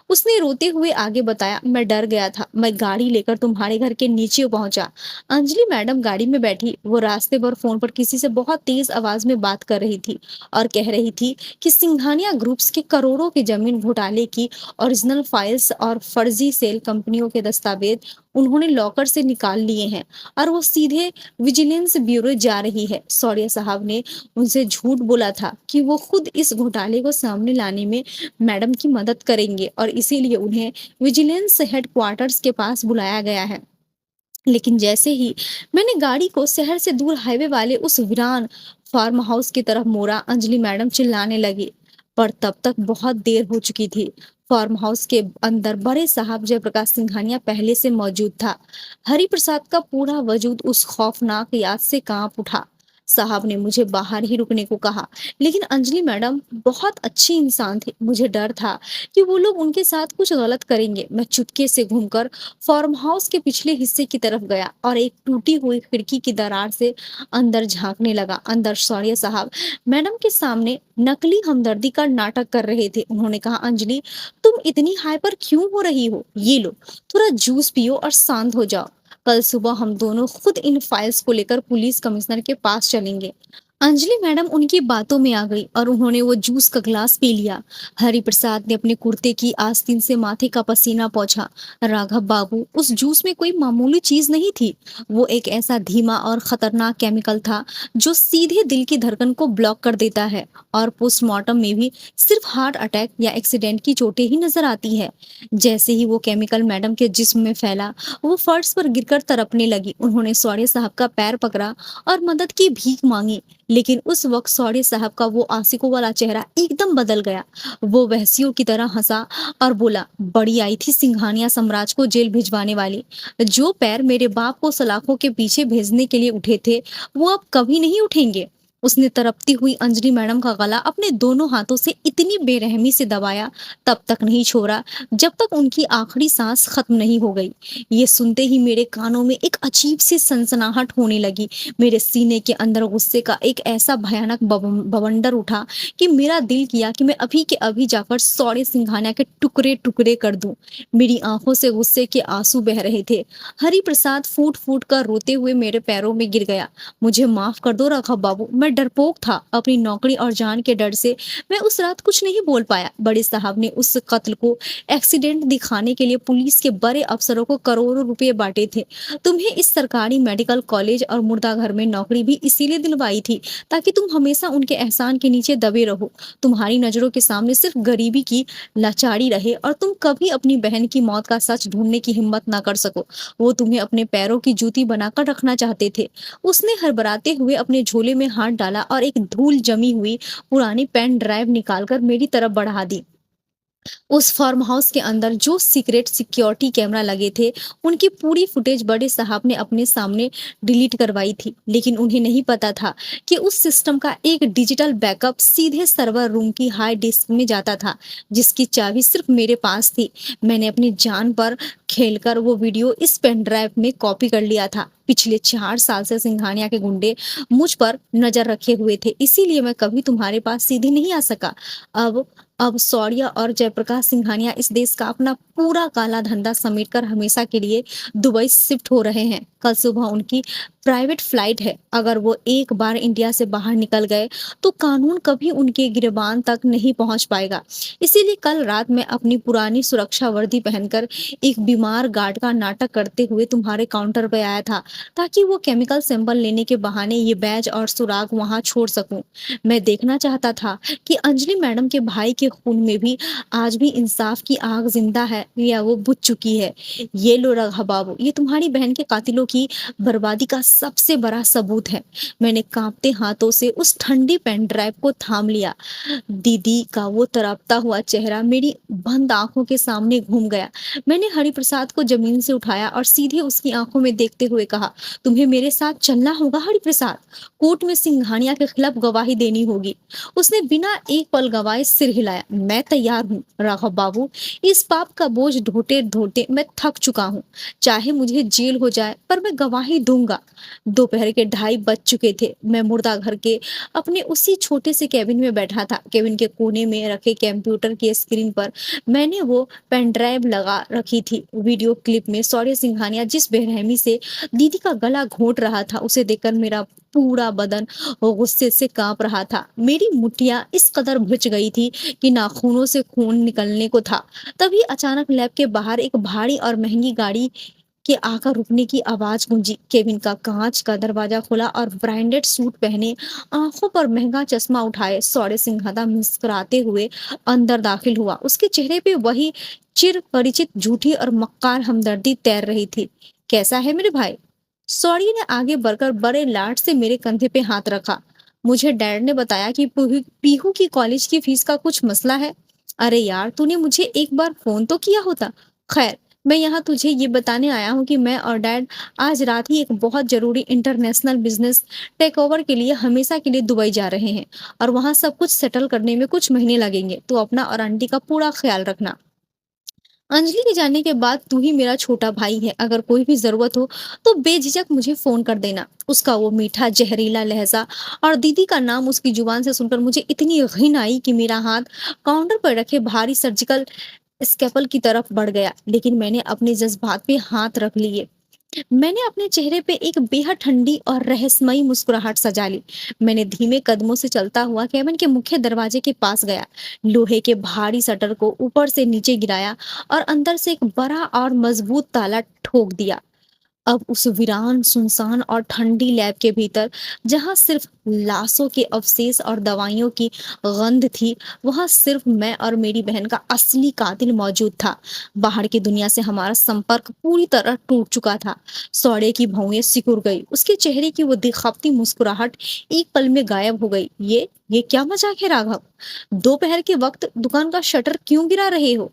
A: उसने रोते हुए आगे बताया, मैं डर गया था, मैं गाड़ी लेकर तुम्हारे घर के नीचे पहुंचा। अंजलि मैडम गाड़ी में बैठी, वो रास्ते पर फोन पर किसी से बहुत तेज आवाज में बात कर रही थी और कह रही थी कि सिंघानिया ग्रुप्स के करोड़ों के जमीन घोटाले की ओरिजिनल फाइल्स और फर्जी सेल कंपनियों के दस्तावेज उन्होंने लॉकर से निकाल लिए हैं और वो सीधे विजिलेंस ब्यूरो जा रही है। सौर्य साहब ने उनसे झूठ बोला था कि वो खुद इस घोटाले को सामने लाने में मैडम की मदद करेंगे और इसीलिए उन्हें विजिलेंस हेडक्वार्टर्स के पास बुलाया गया है। लेकिन जैसे ही मैंने गाड़ी को शहर से दूर हाईवे वाले उस वीरान फार्म हाउस की तरफ मोड़ा, अंजलि मैडम चिल्लाने लगी। पर तब तक बहुत देर हो चुकी थी। फार्म हाउस के अंदर बड़े साहब जयप्रकाश सिंघानिया पहले से मौजूद था। हरि प्रसाद का पूरा वजूद उस खौफनाक याद से कांप उठा। साहब ने मुझे बाहर ही रुकने को कहा, लेकिन अंजलि मैडम बहुत अच्छी इंसान थी। मुझे डर था कि वो लोग उनके साथ कुछ गलत करेंगे। मैं चुपके से घूमकर फार्म हाउस के पिछले हिस्से की तरफ गया और एक टूटी हुई खिड़की की दरार से अंदर झांकने लगा। अंदर सौर्य साहब मैडम के सामने नकली हमदर्दी का नाटक कर रहे थे। उन्होंने कहा, अंजलि तुम इतनी हाइपर क्यों हो रही हो? ये लो, थोड़ा जूस पियो और शांत हो जाओ। कल सुबह हम दोनों खुद इन फाइल्स को लेकर पुलिस कमिश्नर के पास चलेंगे। अंजलि मैडम उनकी बातों में आ गई और उन्होंने वो जूस का ग्लास पी लिया। हरि प्रसाद ने अपने कुर्ते की आस्तीन से माथे का पसीना पोंछा। राघव बाबू, उस जूस में कोई मामूली चीज नहीं थी। वो एक ऐसा धीमा और खतरनाक केमिकल था जो सीधे दिल की धड़कन को ब्लॉक कर देता है और पोस्टमार्टम में भी सिर्फ हार्ट अटैक या एक्सीडेंट की चोटें ही नजर आती है। जैसे ही वो केमिकल मैडम के जिस्म में फैला, वो फर्श पर गिरकर तड़पने लगी। उन्होंने सौर्य साहब का पैर पकड़ा और मदद की भीख मांगी, लेकिन उस वक्त सौर्य साहब का वो आशिकों वाला चेहरा एकदम बदल गया। वो वहसियों की तरह हंसा और बोला, बड़ी आई थी सिंघानिया साम्राज्य को जेल भिजवाने वाली। जो पैर मेरे बाप को सलाखों के पीछे भेजने के लिए उठे थे, वो अब कभी नहीं उठेंगे। उसने तड़पती हुई अंजलि मैडम का गला अपने दोनों हाथों से इतनी बेरहमी से दबाया, तब तक नहीं छोड़ा जब तक उनकी आखिरी सांस खत्म नहीं हो गई। ये सुनते ही मेरे कानों में एक अजीब सी सनसनाहट होने लगी। मेरे सीने के अंदर गुस्से का एक ऐसा भयानक बवंडर उठा कि मेरा दिल किया कि मैं अभी के अभी जाकर सौर्य सिंघानिया के टुकड़े टुकड़े कर दूं। मेरी आंखों से गुस्से के आंसू बह रहे थे। हरि प्रसाद फूट फूट कर रोते हुए मेरे पैरों में गिर गया। मुझे माफ कर दो राघव बाबू, मैं डरपोक था। अपनी नौकरी और जान के डर से मैं उस रात कुछ नहीं बोल पाया। बड़े साहब ने उस कत्ल को एक्सीडेंट दिखाने के लिए पुलिस के बड़े अफसरों को करोड़ों रुपए बांटे थे। तुम्हें इस सरकारी मेडिकल कॉलेज और मुर्दा घर में नौकरी भी इसीलिए दिलवाई थी ताकि तुम हमेशा उनके एहसान के नीचे दबे रहो। तुम्हारी नजरों के सामने सिर्फ गरीबी की लाचारी रहे और तुम कभी अपनी बहन की मौत का सच ढूंढने की हिम्मत ना कर सको। वो तुम्हें अपने पैरों की जूती बनाकर रखना चाहते थे। उसने हड़बड़ाते हुए अपने झोले में हाथ डाला और एक धूल जमी हुई पुरानी पेन ड्राइव निकालकर मेरी तरफ बढ़ा दी। उस फार्म हाउस के अंदर जो सीक्रेट सिक्योरिटी कैमरा लगे थे, उनकी पूरी फुटेज बड़े साहब ने अपने सामने डिलीट करवाई थी। लेकिन उन्हें नहीं पता था कि उस सिस्टम का एक डिजिटल बैकअप सीधे सर्वर रूम की हार्ड डिस्क में जाता था, जिसकी चाबी सिर्फ मेरे पास थी। मैंने अपनी जान पर खेलकर वो वीडियो इस पेन ड्राइव में कॉपी कर लिया था। पिछले 4 साल से सिंघानिया के गुंडे मुझ पर नजर रखे हुए थे, इसीलिए मैं कभी तुम्हारे पास सीधे नहीं आ सका। अब अब सौर्या और जयप्रकाश सिंघानिया इस देश का अपना पूरा काला धंधा समेटकर हमेशा के लिए दुबई शिफ्ट हो रहे हैं। कल सुबह उनकी प्राइवेट फ्लाइट है। अगर वो एक बार इंडिया से बाहर निकल गए तो कानून कभी उनके गिरबान तक नहीं पहुंच पाएगा। इसीलिए कल रात मैं अपनी पुरानी सुरक्षा वर्दी पहनकर एक बीमार गार्ड का नाटक करते हुए तुम्हारे काउंटर पर आया था, ताकि वो केमिकल सैंपल लेने के बहाने ये बैज और सुराग वहां छोड़ सकूं। मैं देखना चाहता था कि अंजलि मैडम के भाई के खून में भी आज भी इंसाफ की आग जिंदा है या वो बुझ चुकी है। ये लो राघव बाबू, ये तुम्हारी बहन के कातिलों की बर्बादी का सबसे बड़ा सबूत है। मैंने कांपते हाथों से उस ठंडी पेन ड्राइव को थाम लिया। दीदी का वो तड़पता हुआ चेहरा मेरी बंद आंखों के सामने घूम गया। मैंने हरिप्रसाद को जमीन से उठाया और सीधे उसकी आंखों में देखते हुए कहा, तुम्हें मेरे साथ चलना होगा हरिप्रसाद। कोर्ट में सिंघानिया के खिलाफ गवाही देनी होगी। उसने बिना एक पल गवाए सिर हिलाया। मैं तैयार हूँ राघव बाबू। इस पाप का बोझ ढोते ढोते मैं थक चुका हूँ। चाहे मुझे जेल हो जाए पर मैं गवाही दूंगा। दोपहर के 2:30 बज चुके थे। मैं मुर्दा घर के अपने उसी छोटे से केबिन में बैठा था। केबिन के कोने में रखे कंप्यूटर की स्क्रीन पर मैंने वो पेन ड्राइव लगा रखी थी। वीडियो क्लिप में शौर्य सिंघानिया जिस बेरहमी से दीदी का गला घोंट रहा था, उसे देखकर मेरा पूरा बदन गुस्से से कांप रहा था। मेरी मुठ्ठियां इस कदर भुच गई थी कि नाखूनों से खून निकलने को था। तभी अचानक लैब के बाहर एक भारी और महंगी गाड़ी के आकर रुकने की आवाज गूंजी। केबिन का कांच का दरवाजा खुला और ब्रांडेड सूट पहने, आंखों पर महंगा चश्मा उठाए शौर्य सिंघानिया मुस्कुराते हुए अंदर दाखिल हुआ। उसके चेहरे पे वही चिर परिचित झूठी और मक्कार हमदर्दी तैर रही थी। कैसा है मेरे भाई? शौर्य ने आगे बढ़कर बड़े लाड से मेरे कंधे पे हाथ रखा। मुझे डैड ने बताया कि पीहू की कॉलेज की फीस का कुछ मसला है। अरे यार, तूने मुझे एक बार फोन तो किया होता। खैर, मैं यहाँ तुझे ये बताने आया हूँ कि मैं और डैड आज रात ही एक बहुत जरूरी इंटरनेशनल बिजनेस टेक ओवर के लिए हमेशा के लिए दुबई जा रहे हैं और वहाँ सब कुछ सेटल करने में कुछ महीने लगेंगे। तो अपना और आंटी का पूरा ख्याल रखना। अंजलि के जाने के बाद तू ही मेरा छोटा भाई है। अगर कोई भी जरूरत हो तो बेझिझक मुझे फोन कर देना। उसका वो मीठा जहरीला लहजा और दीदी का नाम उसकी जुबान से सुनकर मुझे इतनी घिन आई कि मेरा हाथ काउंटर पर रखे भारी सर्जिकल स्केपल की तरफ बढ़ गया। लेकिन मैंने अपने जज्बात पे हाथ रख लिए। मैंने अपने चेहरे पे एक बेहद ठंडी और रहस्यमयी मुस्कुराहट सजा ली। मैंने धीमे कदमों से चलता हुआ केबिन के मुख्य दरवाजे के पास गया। लोहे के भारी शटर को ऊपर से नीचे गिराया और अंदर से एक बड़ा और मजबूत ताला ठोक दिया। अब उस वीरान सुनसान और ठंडी लैब के भीतर, जहां सिर्फ लाशों के अवशेष और दवाइयों की गंध थी, वहां सिर्फ मैं और मेरी बहन का असली कातिल मौजूद था। बाहर की दुनिया से हमारा संपर्क पूरी तरह टूट चुका था। सौड़े की भौहें सिकुड़ गई। उसके चेहरे की वो दिखावती मुस्कुराहट एक पल में गायब हो गई। ये क्या मजाक है राघव? दोपहर के वक्त दुकान का शटर क्यों गिरा रहे हो?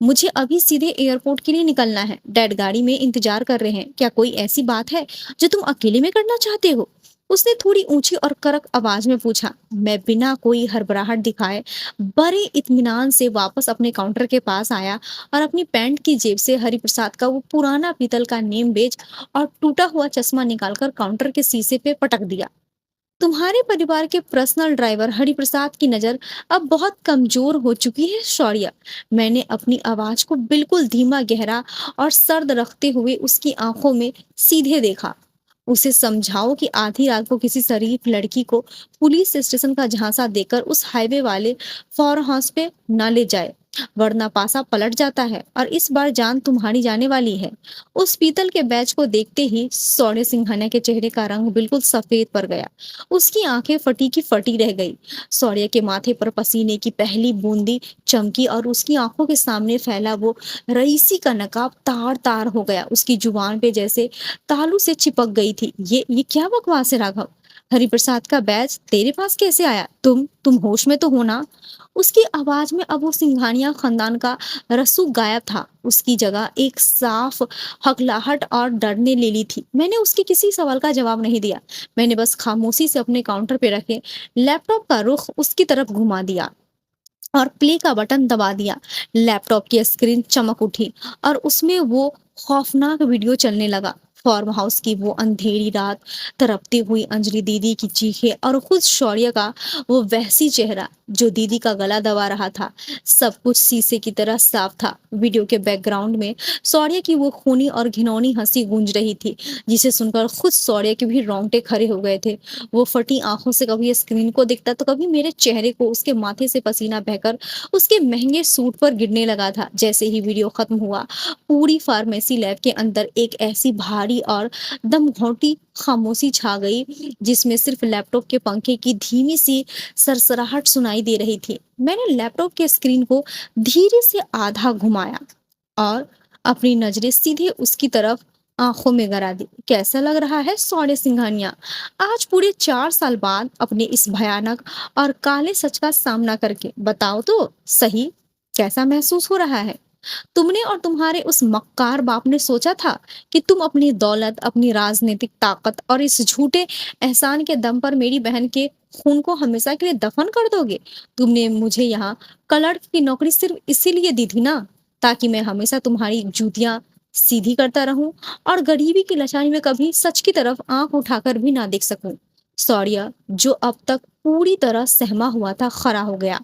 A: मुझे अभी सीधे एयरपोर्ट के लिए निकलना है। डैड गाड़ी में इंतजार कर रहे हैं। क्या कोई ऐसी बात है जो तुम अकेले में करना चाहते हो? उसने थोड़ी ऊंची और कड़क आवाज में पूछा। मैं बिना कोई हड़बड़ाहट दिखाए बड़े इत्मीनान से वापस अपने काउंटर के पास आया और अपनी पैंट की जेब से हरिप्रसाद का वो पुराना पीतल का नेम बेच और टूटा हुआ चश्मा निकालकर काउंटर के शीशे पे पटक दिया। तुम्हारे परिवार के पर्सनल ड्राइवर हरिप्रसाद की नजर अब बहुत कमजोर हो चुकी है शौर्य। मैंने अपनी आवाज को बिल्कुल धीमा, गहरा और सर्द रखते हुए उसकी आंखों में सीधे देखा। उसे समझाओ कि आधी रात को किसी शरीफ लड़की को पुलिस स्टेशन का झांसा देकर उस हाईवे वाले फॉर हाउस पे न ले जाए, वरना पासा पलट जाता है और इस बार जान तुम्हारी जाने वाली है। उस पीतल के बैच को देखते ही सौर्य सिंघानिया के चेहरे का रंग बिल्कुल सफेद पड़ गया। उसकी आंखें फटी की फटी रह गई। सौर्य के माथे पर पसीने की पहली बूंदी चमकी और उसकी आंखों के सामने फैला वो रईसी का नकाब तार तार हो गया। उसकी जुबान पे जैसे तालू से चिपक गई थी। ये क्या बकवास है राघव? हरिप्रसाद का बैच तेरे पास कैसे आया? तुम होश में तो हो ना? उसकी आवाज में अब वो सिंघानिया खानदान का रसूख गायब था। उसकी जगह एक साफ हकलाहट और डर ने ले ली थी। मैंने उसके किसी सवाल का जवाब नहीं दिया। मैंने बस खामोशी से अपने काउंटर पे रखे लैपटॉप का रुख उसकी तरफ घुमा दिया और प्ले का बटन दबा दिया। लैपटॉप की स्क्रीन चमक उठी और उसमें वो खौफनाक वीडियो चलने लगा। फार्म हाउस की वो अंधेरी रात, तड़पती हुई अंजलि दीदी की चीखें और खुद शौर्य का वो वहसी चेहरा जो दीदी का गला दबा रहा था। सब कुछ शीशे की तरह साफ था। वीडियो के बैकग्राउंड में शौर्य की वो खूनी और घिनौनी हंसी गूंज रही थी, जिसे सुनकर खुद शौर्य के भी रोंगटे खड़े हो गए थे। वो फटी आंखों से कभी स्क्रीन को देखता तो कभी मेरे चेहरे को। उसके माथे से पसीना बहकर उसके महंगे सूट पर गिरने लगा था। जैसे ही वीडियो खत्म हुआ, पूरी फार्मेसी लैब के अंदर एक ऐसी भारी और दमघोंटी खामोशी छा गई, जिसमें सिर्फ लैपटॉप के पंखे की धीमी सी सरसराहट सुनाई दे रही थी। मैंने लैपटॉप के स्क्रीन को धीरे से आधा घुमाया और अपनी नजरें सीधे उसकी तरफ आंखों में गरा दी। कैसा लग रहा है सौर्य सिंघानिया, आज पूरे 4 साल बाद अपने इस भयानक और काले सच का सामना करके? बताओ तो सही, कैसा महसूस हो रहा है? तुमने और तुम्हारे उस मक्कार बाप ने सोचा था कि तुम अपनी दौलत, अपनी राजनीतिक ताकत और इस झूठे एहसान के दम पर मेरी बहन के खून को हमेशा के लिए दफन कर दोगे? तुमने मुझे यहाँ क्लर्क की नौकरी सिर्फ इसीलिए दी थी ना, ताकि मैं हमेशा तुम्हारी जूतियां सीधी करता रहूं और गरीबी की लाचारी में कभी सच की तरफ आंख उठाकर भी ना देख सकूं। सौर्य, जो अब तक पूरी तरह सहमा हुआ था, खड़ा हो गया।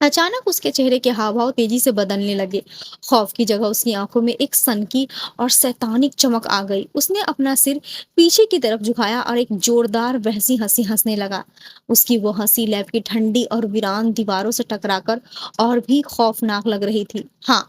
A: अचानक उसके चेहरे के हाव भाव तेजी से बदलने लगे। खौफ की जगह उसकी आंखों में एक सनकी और शैतानिक चमक आ गई। उसने अपना सिर पीछे की तरफ झुकाया और एक जोरदार वहसी हंसी हंसने लगा। उसकी वो हंसी लैब की ठंडी और वीरान दीवारों से टकराकर और भी खौफनाक लग रही थी। हाँ,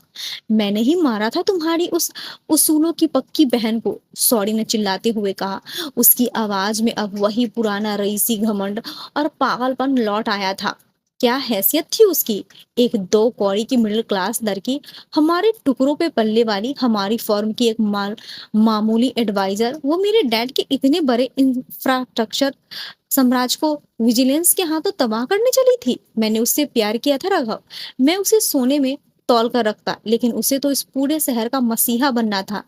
A: मैंने ही मारा था तुम्हारी उस उसूलों की पक्की बहन को, सौरी ने चिल्लाते हुए कहा। उसकी आवाज में अब वही पुराना रईसी घमंड और पागलपन लौट आया था। क्या हैसियत थी उसकी, एक दो कौड़ी की मिडिल क्लास लड़की, हमारे टुकड़ों पे पलने वाली, हमारी फर्म की एक मामूली एडवाइजर, वो मेरे डैड के इतने बड़े इंफ्रास्ट्रक्चर साम्राज्य को विजिलेंस के हाथों तबाह करने चली थी। मैंने उससे प्यार किया था राघव, मैं उसे सोने में तौल कर रखता, लेकिन उसे तो इस पूरे शहर का मसीहा बनना था।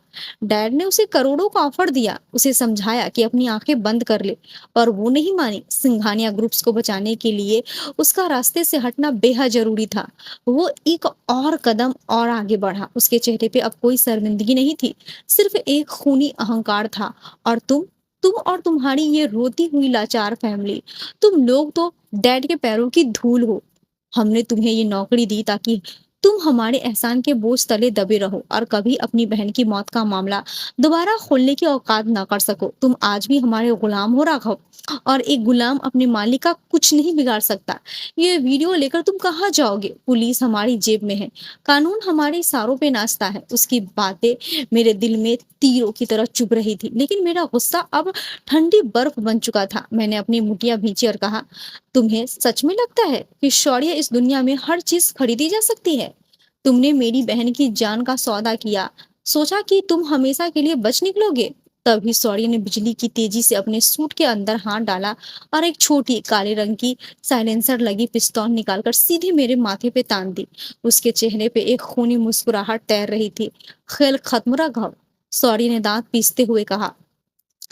A: डैड ने उसे करोड़ों का ऑफर दिया, उसे समझाया कि अपनी आंखें बंद कर ले, पर वो नहीं मानी। सिंघानिया ग्रुप्स को बचाने के लिए उसका रास्ते से हटना बेहद जरूरी था। वो एक और कदम और आगे बढ़ा। उसके चेहरे पे अब कोई शर्मिंदगी नहीं थी, सिर्फ एक खूनी अहंकार था। और तुम और तुम्हारी ये रोती हुई लाचार फैमिली, तुम लोग तो डैड के पैरों की धूल हो। हमने तुम्हें ये नौकरी दी ताकि तुम हमारे एहसान के बोझ तले दबे रहो और कभी अपनी बहन की मौत का मामला दोबारा खोलने की औकात ना कर सको। तुम आज भी हमारे गुलाम हो राघव, और एक गुलाम अपने मालिक का कुछ नहीं बिगाड़ सकता। ये वीडियो लेकर तुम कहाँ जाओगे? पुलिस हमारी जेब में है, कानून हमारे इशारों पे नाचता है। उसकी बातें मेरे दिल में तीरों की तरह चुभ रही थी, लेकिन मेरा गुस्सा अब ठंडी बर्फ बन चुका था। मैंने अपनी मुठियां भींची और कहा, तुम्हें सच में लगता है कि शौर्य इस दुनिया में हर चीज खरीदी जा सकती है? तुमने मेरी बहन की जान का सौदा किया, सोचा कि तुम हमेशा के लिए बच निकलोगे? तभी शौर्य ने बिजली की तेजी से अपने सूट के अंदर हाथ डाला और एक छोटी काले रंग की साइलेंसर लगी पिस्तौल निकालकर सीधे मेरे माथे पे तान दी। उसके चेहरे पे एक खूनी मुस्कुराहट तैर रही थी। खेल खत्म राघव, शौर्य ने दांत पीसते हुए कहा।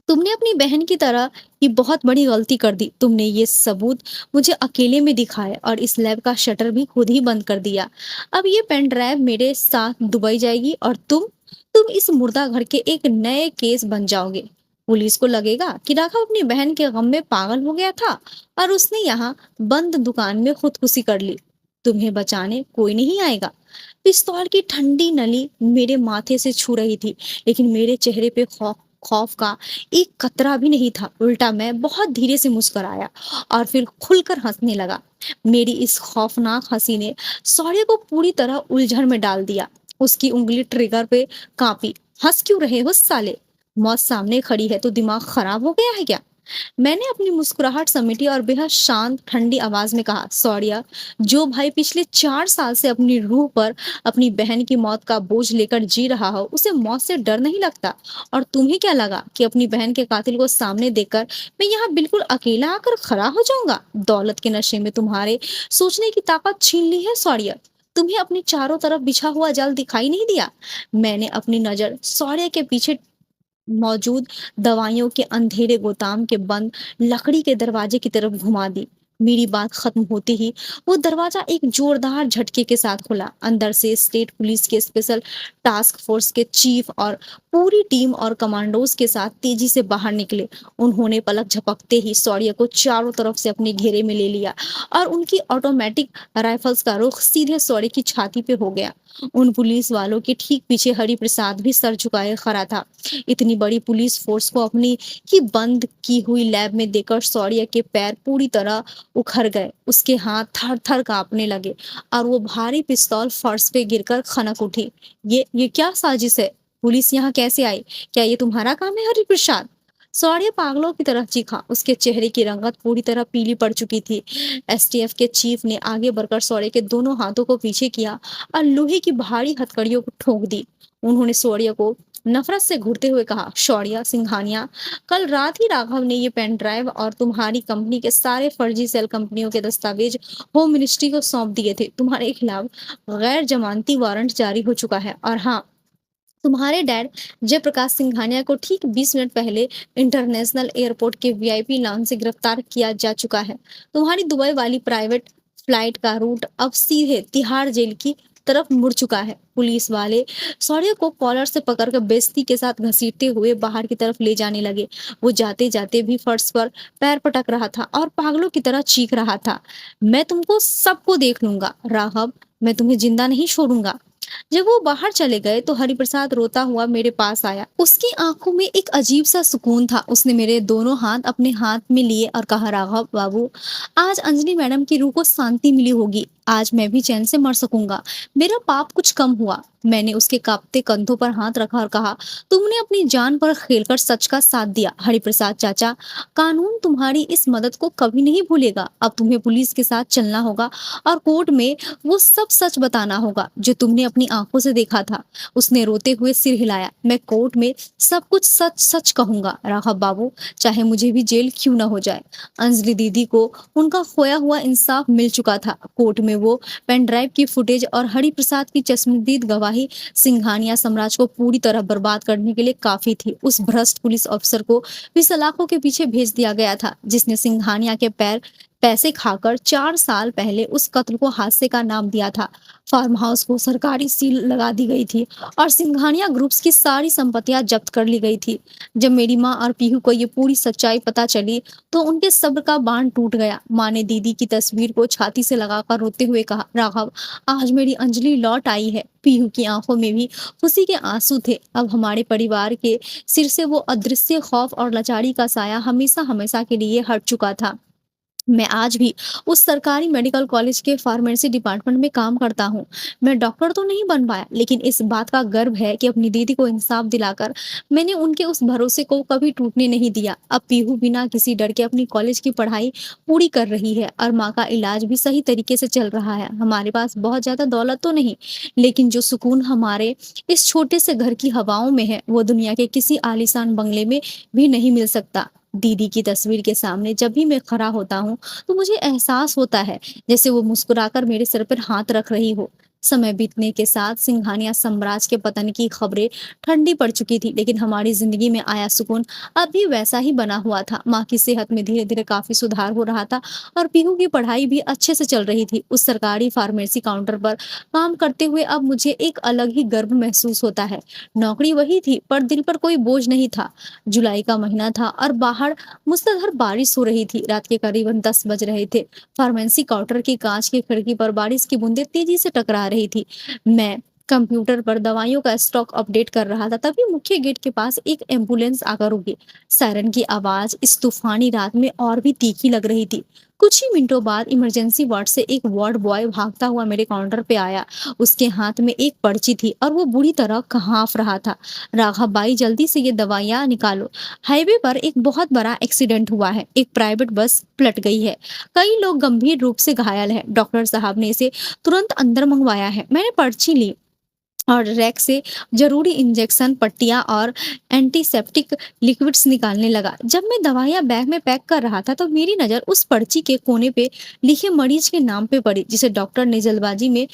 A: तुमने अपनी बहन की तरह ही बहुत बड़ी गलती कर दी। तुमने ये सबूत मुझे अकेले में दिखाए और इस लैब का शटर भी खुद ही बंद कर दिया। अब ये पेन ड्राइव मेरे साथ दुबई जाएगी और तुम इस मुर्दा घर के एक नए केस बन जाओगे। पुलिस को लगेगा कि राघव अपनी बहन के गम में पागल हो गया था और उसने यहाँ बंद दुकान में खुदकुशी कर ली। तुम्हें बचाने कोई नहीं आएगा। पिस्तौल की ठंडी नली मेरे माथे से छू रही थी, लेकिन मेरे चेहरे पे खौफ खौफ का एक कतरा भी नहीं था। उल्टा मैं बहुत धीरे से मुस्कुराया और फिर खुलकर हंसने लगा। मेरी इस खौफनाक हंसी ने सौर्य को पूरी तरह उलझन में डाल दिया। उसकी उंगली ट्रिगर पे कांपी। हंस क्यों रहे हो साले? मौत सामने खड़ी है तो दिमाग खराब हो गया है क्या? मैंने अपनी मुस्कुराहट समेटी और बेहद शांत ठंडी आवाज में कहा, सौर्या, जो भाई पिछले 4 साल से अपनी रूह पर अपनी बहन की मौत का बोझ लेकर जी रहा हो, उसे मौत से डर नहीं लगता। और तुम्हें क्या लगा कि अपनी बहन के कातिल को सामने देखकर मैं यहाँ बिल्कुल अकेला आकर खड़ा हो जाऊंगा? दौलत के नशे में तुम्हारे सोचने की ताकत छीन ली है सौर्य। तुम्हें अपनी चारों तरफ बिछा हुआ जाल दिखाई नहीं दिया? मैंने अपनी नजर सौर्य के पीछे मौजूद दवाइयों के अंधेरे गोदाम के बंद लकड़ी के दरवाजे की तरफ घुमा दी। मेरी बात खत्म होते ही वो दरवाजा एक जोरदार झटके के साथ खुला। अंदर से स्टेट पुलिस के स्पेशल टास्क फोर्स के चीफ और पूरी टीम और कमांडोज के साथ तेजी से बाहर निकले। उन्होंने पलक झपकते ही सौर्य को चारों तरफ से अपने घेरे में ले लिया और उनकी ऑटोमेटिक राइफल्स का रुख सीधे सौर्य की छाती पे हो गया। उन पुलिस वालों के ठीक पीछे हरि प्रसाद भी सर झुकाए खड़ा था। इतनी बड़ी पुलिस फोर्स को अपनी ही बंद की हुई लैब में देखकर सौर्य के पैर पूरी तरह उखड़ गए। उसके हाथ थर थर कांपने लगे और वो भारी पिस्तौल फर्श पे गिरकर खनक उठी। ये क्या साजिश है? पुलिस यहाँ कैसे आई? क्या ये तुम्हारा काम है हरि प्रसाद? सौर्य पागलों की तरह चीखा। उसके चेहरे की रंगत पूरी तरह पीली पड़ चुकी थी। एसटीएफ के चीफ ने आगे बढ़कर सौर्य के दोनों हाथों को पीछे किया और लोहे की भारी हथकड़ियों को ठोक दी। उन्होंने सौर्य को नफरत से घूरते हुए कहा, शौर्य सिंघानिया, कल रात ही राघव ने ये पेन ड्राइव और तुम्हारी कंपनी के सारे फर्जी सेल कंपनियों के दस्तावेज होम मिनिस्ट्री को सौंप दिए थे। तुम्हारे खिलाफ गैर जमानती वारंट जारी हो चुका है। और हाँ, तुम्हारे डैड जयप्रकाश सिंघानिया को ठीक 20 मिनट पहले इंटरनेशनल एयरपोर्ट के वीआईपी लाउंज से गिरफ्तार किया जा चुका है। तुम्हारी दुबई वाली प्राइवेट फ्लाइट का रूट अब सीधे तिहाड़ जेल की तरफ मुड़ चुका है। पुलिस वाले सौर्य को कॉलर से पकड़कर बेइज्जती के साथ घसीटते हुए बाहर की तरफ ले जाने लगे। वो जाते जाते भी फर्श पर पैर पटक रहा था और पागलों की तरह चीख रहा था, मैं तुमको सबको देख लूंगा राघव, मैं तुम्हें जिंदा नहीं छोड़ूंगा। जब वो बाहर चले गए तो हरिप्रसाद रोता हुआ मेरे पास आया। उसकी आंखों में एक अजीब सा सुकून था। उसने मेरे दोनों हाथ अपने हाथ में लिए और कहा, राघव बाबू, आज अंजलि मैडम की रूह को शांति मिली होगी। आज मैं भी चैन से मर सकूंगा। मेरा पाप कुछ कम हुआ। मैंने उसके कांपते कंधों पर हाथ रखा और कहा, तुमने अपनी जान पर खेलकर सच का साथ दिया हरिप्रसाद चाचा। कानून तुम्हारी इस मदद को कभी नहीं भूलेगा। अब तुम्हें पुलिस के साथ चलना होगा और कोर्ट में वो सब सच बताना होगा जो तुमने अपनी आंखों से देखा था। उसने रोते हुए सिर हिलाया। मैं कोर्ट में सब कुछ सच सच कहूंगा राघव बाबू, चाहे मुझे भी जेल क्यों ना हो जाए। अंजलि दीदी को उनका खोया हुआ इंसाफ मिल चुका था। कोर्ट में वो पेन ड्राइव की फुटेज और हरिप्रसाद की चश्मदीद गवाही सिंघानिया साम्राज्य को पूरी तरह बर्बाद करने के लिए काफी थी। उस भ्रष्ट पुलिस अफसर को भी सलाखों के पीछे भेज दिया गया था जिसने सिंघानिया के पैसे खाकर 4 साल पहले उस कत्ल को हादसे का नाम दिया था। फार्म हाउस को सरकारी सील लगा दी गई थी और सिंघानिया ग्रुप्स की सारी संपत्तियां जब्त कर ली गई थी। जब मेरी माँ और पीहू को ये पूरी सच्चाई पता चली तो उनके सब्र का बांध टूट गया। माँ ने दीदी की तस्वीर को छाती से लगाकर रोते हुए कहा, राघव, आज मेरी अंजलि लौट आई है। पीहू की आंखों में भी खुशी के आंसू थे। अब हमारे परिवार के सिर से वो अदृश्य खौफ और लाचारी का साया हमेशा हमेशा के लिए हट चुका था। मैं आज भी उस सरकारी मेडिकल कॉलेज के फार्मेसी डिपार्टमेंट में काम करता हूँ। मैं डॉक्टर तो नहीं बन पाया, लेकिन इस बात का गर्व है कि अपनी दीदी को इंसाफ दिलाकर मैंने उनके उस भरोसे को कभी टूटने नहीं दिया। अब पीहू बिना किसी डर के अपनी कॉलेज की पढ़ाई पूरी कर रही है और माँ का इलाज भी सही तरीके से चल रहा है। हमारे पास बहुत ज्यादा दौलत तो नहीं, लेकिन जो सुकून हमारे इस छोटे से घर की हवाओं में है वो दुनिया के किसी आलीशान बंगले में भी नहीं मिल सकता। दीदी की तस्वीर के सामने जब भी मैं खड़ा होता हूँ तो मुझे एहसास होता है जैसे वो मुस्कुराकर मेरे सिर पर हाथ रख रही हो। समय बीतने के साथ सिंघानिया साम्राज्य के पतन की खबरें ठंडी पड़ चुकी थी, लेकिन हमारी जिंदगी में आया सुकून अब भी वैसा ही बना हुआ था। माँ की सेहत में धीरे धीरे काफी सुधार हो रहा था और पीहू की पढ़ाई भी अच्छे से चल रही थी। उस सरकारी फार्मेसी काउंटर पर काम करते हुए अब मुझे एक अलग ही गर्व महसूस होता है। नौकरी वही थी पर दिल पर कोई बोझ नहीं था। जुलाई का महीना था और बाहर मूसलाधार बारिश हो रही थी। रात के करीबन 10 बज रहे थे। फार्मेसी काउंटर की कांच की खिड़की पर बारिश की बूंदें तेजी से टकरा रही थी। मैं कंप्यूटर पर दवाइयों का स्टॉक अपडेट कर रहा था, तभी मुख्य गेट के पास एक एम्बुलेंस आकर रुकी। सायरन की आवाज इस तूफानी रात में और भी तीखी लग रही थी। कुछ ही मिनटों बाद इमरजेंसी वार्ड से एक वार्ड बॉय भागता हुआ मेरे काउंटर पे आया। उसके हाथ में एक पर्ची थी और वो बुरी तरह कांप रहा था। राघव बाई, जल्दी से ये दवाइयाँ निकालो। हाईवे पर एक बहुत बड़ा एक्सीडेंट हुआ है। एक प्राइवेट बस पलट गई है। कई लोग गंभीर रूप से घायल हैं। डॉक्टर साहब ने इसे तुरंत अंदर मंगवाया है। मैंने पर्ची ली और रैक से जरूरी इंजेक्शन, पट्टियां और एंटीसेप्टिक लिक्विड्स निकालने लगा। जब मैं दवाइयां बैग में पैक कर रहा था तो मेरी नजर उस पर्ची के कोने पे लिखे मरीज के नाम पे पड़ी जिसे डॉक्टर ने जल्दबाजी में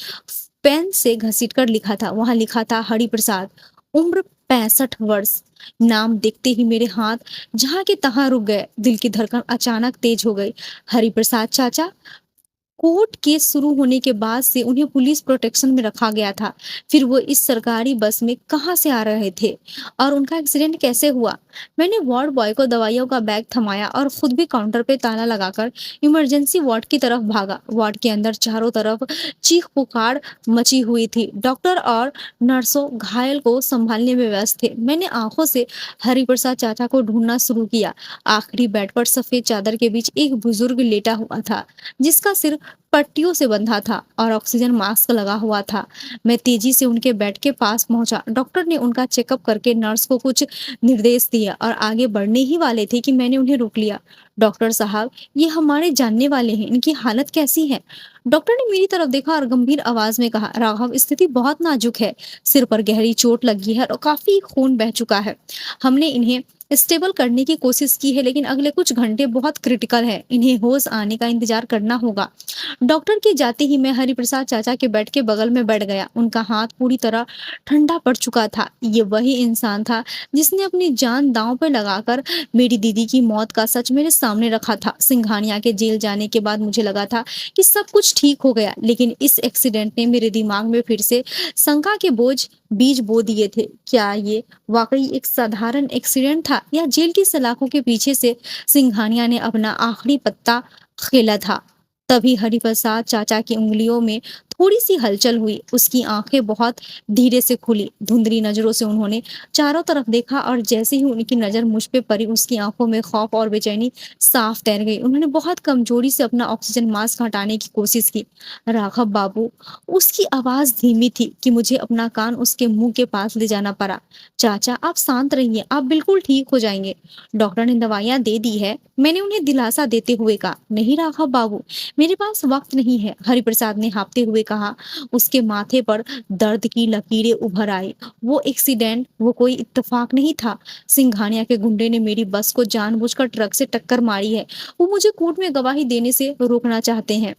A: पेन से घसीटकर लिखा था। वहां लिखा था, हरिप्रसाद, उम्र 65 वर्ष। नाम देखते ही मेरे हाथ जहां के तहां रुक गए। दिल की धड़कन अचानक तेज हो गई। हरिप्रसाद चाचा। कोर्ट केस शुरू होने के बाद से उन्हें पुलिस प्रोटेक्शन में रखा गया था। फिर वो इस सरकारी बस में कहाँ से आ रहे थे और उनका एक्सीडेंट कैसे हुआ? मैंने वार्ड बॉय को दवाइयों का बैग थमाया और खुद भी काउंटर पे ताला लगाकर इमरजेंसी वार्ड की तरफ भागा। वार्ड के अंदर चारों तरफ चीख पुकार मची हुई थी। डॉक्टर और नर्सों घायल को संभालने में व्यस्त थे। मैंने आंखों से हरिप्रसाद चाचा को ढूंढना शुरू किया। आखिरी बेड पर सफेद चादर के बीच एक बुजुर्ग लेटा हुआ था जिसका सिर पट्टियों से बंधा था और ऑक्सीजन मास्क लगा हुआ था। मैं तेजी से उनके बेड के पास पहुंचा। डॉक्टर ने उनका चेकअप करके नर्स को कुछ निर्देश दिया और आगे बढ़ने ही वाले थे कि मैंने उन्हें रोक लिया। डॉक्टर साहब, ये हमारे जानने वाले हैं, इनकी हालत कैसी है? डॉक्टर ने मेरी तरफ देखा और गंभीर आवाज में कहा, राघव, स्थिति बहुत नाजुक है। सिर पर गहरी चोट लगी है और काफी खून बह चुका है। हमने इन्हें स्टेबल करने की कोशिश की है, लेकिन अगले कुछ घंटे बहुत क्रिटिकल है। इन्हें होश आने का इंतजार करना होगा। डॉक्टर के जाते ही मैं हरिप्रसाद चाचा के बेड के बगल में बैठ गया। उनका हाथ पूरी तरह ठंडा पड़ चुका था। ये वही इंसान था जिसने अपनी जान दांव पर लगाकर मेरी दीदी की मौत का सच मेरे सामने रखा था। सिंघानिया के जेल जाने के बाद मुझे लगा था कि सब कुछ ठीक हो गया, लेकिन इस एक्सीडेंट ने मेरे दिमाग में फिर से शंका के बीज बो दिए थे। क्या ये वाकई एक साधारण एक्सीडेंट था या जेल की सलाखों के पीछे से सिंघानिया ने अपना आखिरी पत्ता खेला था? तभी हरिप्रसाद चाचा की उंगलियों में थोड़ी सी हलचल हुई। उसकी आंखें बहुत धीरे से खुली। धुंधली नजरों से उन्होंने चारों तरफ देखा और जैसे ही उनकी नजर मुझ पे पड़ी, उसकी आंखों में खौफ और बेचैनी साफ तैर गई। उन्होंने बहुत कमजोरी से अपना ऑक्सीजन मास्क हटाने की कोशिश की। राघव बाबू, उसकी आवाज धीमी थी कि मुझे अपना कान उसके मुंह के पास ले जाना पड़ा। चाचा, आप शांत रहिए, आप बिल्कुल ठीक हो जाएंगे। डॉक्टर ने दवाइयां दे दी है, मैंने उन्हें दिलासा देते हुए कहा। नहीं राघव बाबू, मेरे पास वक्त नहीं है, हरिप्रसाद ने हाँफते हुए कहा। उसके माथे पर दर्द की लकीरें उभर आई। वो एक्सीडेंट, वो कोई इत्तेफाक नहीं था। सिंघानिया के गुंडे ने मेरी बस को जानबूझकर ट्रक से टक्कर मारी है। वो मुझे कोर्ट में गवाही देने से रोकना चाहते हैं।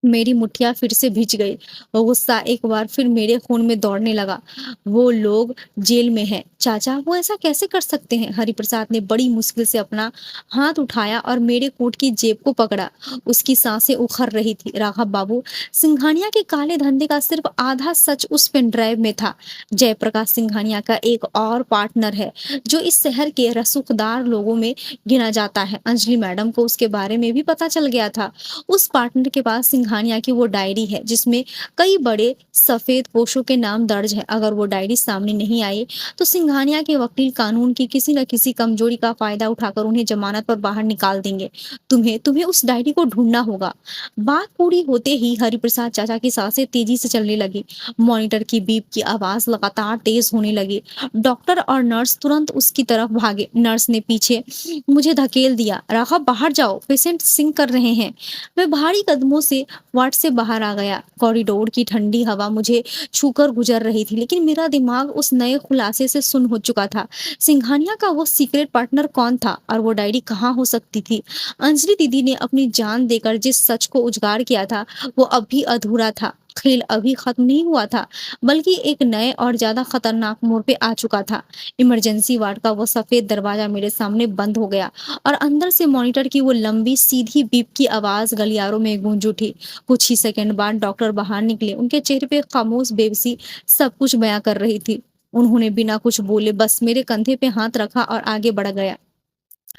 A: मेरी मुठ्ठियां फिर से भींच गई। वो गुस्सा एक बार फिर मेरे खून में दौड़ने लगा। वो लोग जेल में हैं। चाचा, वो ऐसा कैसे कर सकते हैं? हरिप्रसाद ने बड़ी मुश्किल से अपना हाथ उठाया और मेरे कोट की जेब को पकड़ा। उसकी सांसें उखड़ रही थी। राघव बाबू, सिंघानिया के काले धंधे का सिर्फ आधा सच उस पेन ड्राइव में था। जयप्रकाश सिंघानिया का एक और पार्टनर है जो इस शहर के रसूखदार लोगों में गिना जाता है। अंजलि मैडम को उसके बारे में भी पता चल गया था। उस पार्टनर के पास सिंघानिया की वो डायरी है जिसमें कई बड़े सफेद पोशों के नाम दर्ज है। अगर वो डायरी सामने नहीं आई तो सिंघानिया के वकील कानून की किसी न किसी कमजोरी का फायदा उठाकर उन्हें जमानत पर बाहर निकाल देंगे। तुम्हें तुम्हें उस डायरी को ढूंढना होगा। बात पूरी होते ही हरिप्रसाद चाचा की सांसें तेजी से चलने लगी। मॉनिटर की बीप की आवाज लगातार तेज होने लगी। डॉक्टर और नर्स तुरंत उसकी तरफ भागे। नर्स ने पीछे मुझे धकेल दिया। राघव, बाहर जाओ, पेशेंट सिंक कर रहे हैं। मैं भारी कदमों से वार्ड से बाहर आ गया। कॉरिडोर की ठंडी हवा मुझे छूकर गुजर रही थी, लेकिन मेरा दिमाग उस नए खुलासे से सुन्न हो चुका था। सिंघानिया का वो सीक्रेट पार्टनर कौन था और वो डायरी कहाँ हो सकती थी? अंजलि दीदी ने अपनी जान देकर जिस सच को उजागर किया था वो अब भी अधूरा था। खेल अभी खत्म नहीं हुआ था, बल्कि एक नए और ज्यादा खतरनाक मोड़ पे आ चुका था। इमरजेंसी वार्ड का वो सफेद दरवाजा मेरे सामने बंद हो गया और अंदर से मॉनिटर की वो लंबी सीधी बीप की आवाज गलियारों में गूंज उठी। कुछ ही सेकंड बाद डॉक्टर बाहर निकले। उनके चेहरे पे खामोश बेबसी सब कुछ बयां कर रही थी। उन्होंने बिना कुछ बोले बस मेरे कंधे पे हाथ रखा और आगे बढ़ गया।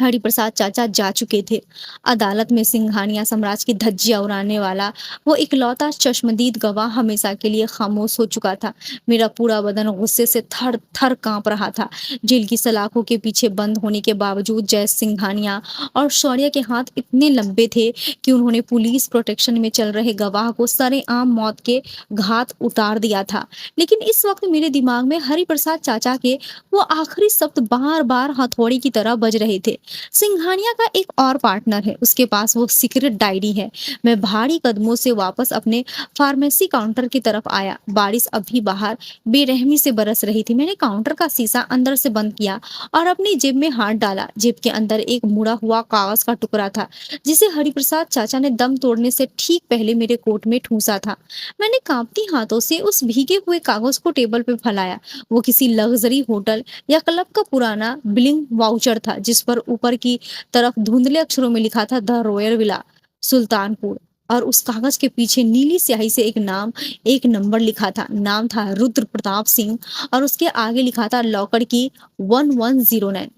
A: हरिप्रसाद चाचा जा चुके थे। अदालत में सिंघानिया साम्राज्य की धज्जियां उड़ाने वाला वो इकलौता चश्मदीद गवाह हमेशा के लिए खामोश हो चुका था। मेरा पूरा बदन गुस्से से थर थर कांप रहा था। जेल की सलाखों के पीछे बंद होने के बावजूद जय सिंघानिया और शौर्य के हाथ इतने लंबे थे कि उन्होंने पुलिस प्रोटेक्शन में चल रहे गवाह को सरेआम मौत के घात उतार दिया था। लेकिन इस वक्त मेरे दिमाग में हरिप्रसाद चाचा के वो आखिरी शब्द बार बार हथौड़ी की तरह बज रहे थे। सिंघानिया का एक और पार्टनर है, उसके पास वो सीक्रेट डायरी है। मैं भारी कदमों से वापस अपने फार्मेसी काउंटर की तरफ आया। बारिश अभी बाहर बेरहमी से बरस रही थी। मैंने काउंटर का शीशा अंदर से बंद किया और अपनी जेब में हाथ डाला। जेब के अंदर एक मुड़ा हुआ कागज का टुकड़ा था जिसे हरिप्रसाद चाचा ने दम तोड़ने से ठीक पहले मेरे कोट में ठूंसा था। मैंने कांपती हाथों से उस भीगे हुए कागज को टेबल पर फैलाया। वो किसी लग्जरी होटल या क्लब का पुराना बिलिंग वाउचर था जिस पर ऊपर की तरफ धुंधले अक्षरों में लिखा था द रॉयल विला सुल्तानपुर, और उस कागज के पीछे नीली स्याही से एक नाम, एक नंबर लिखा था। नाम था रुद्र प्रताप सिंह और उसके आगे लिखा था लॉकर की 1109।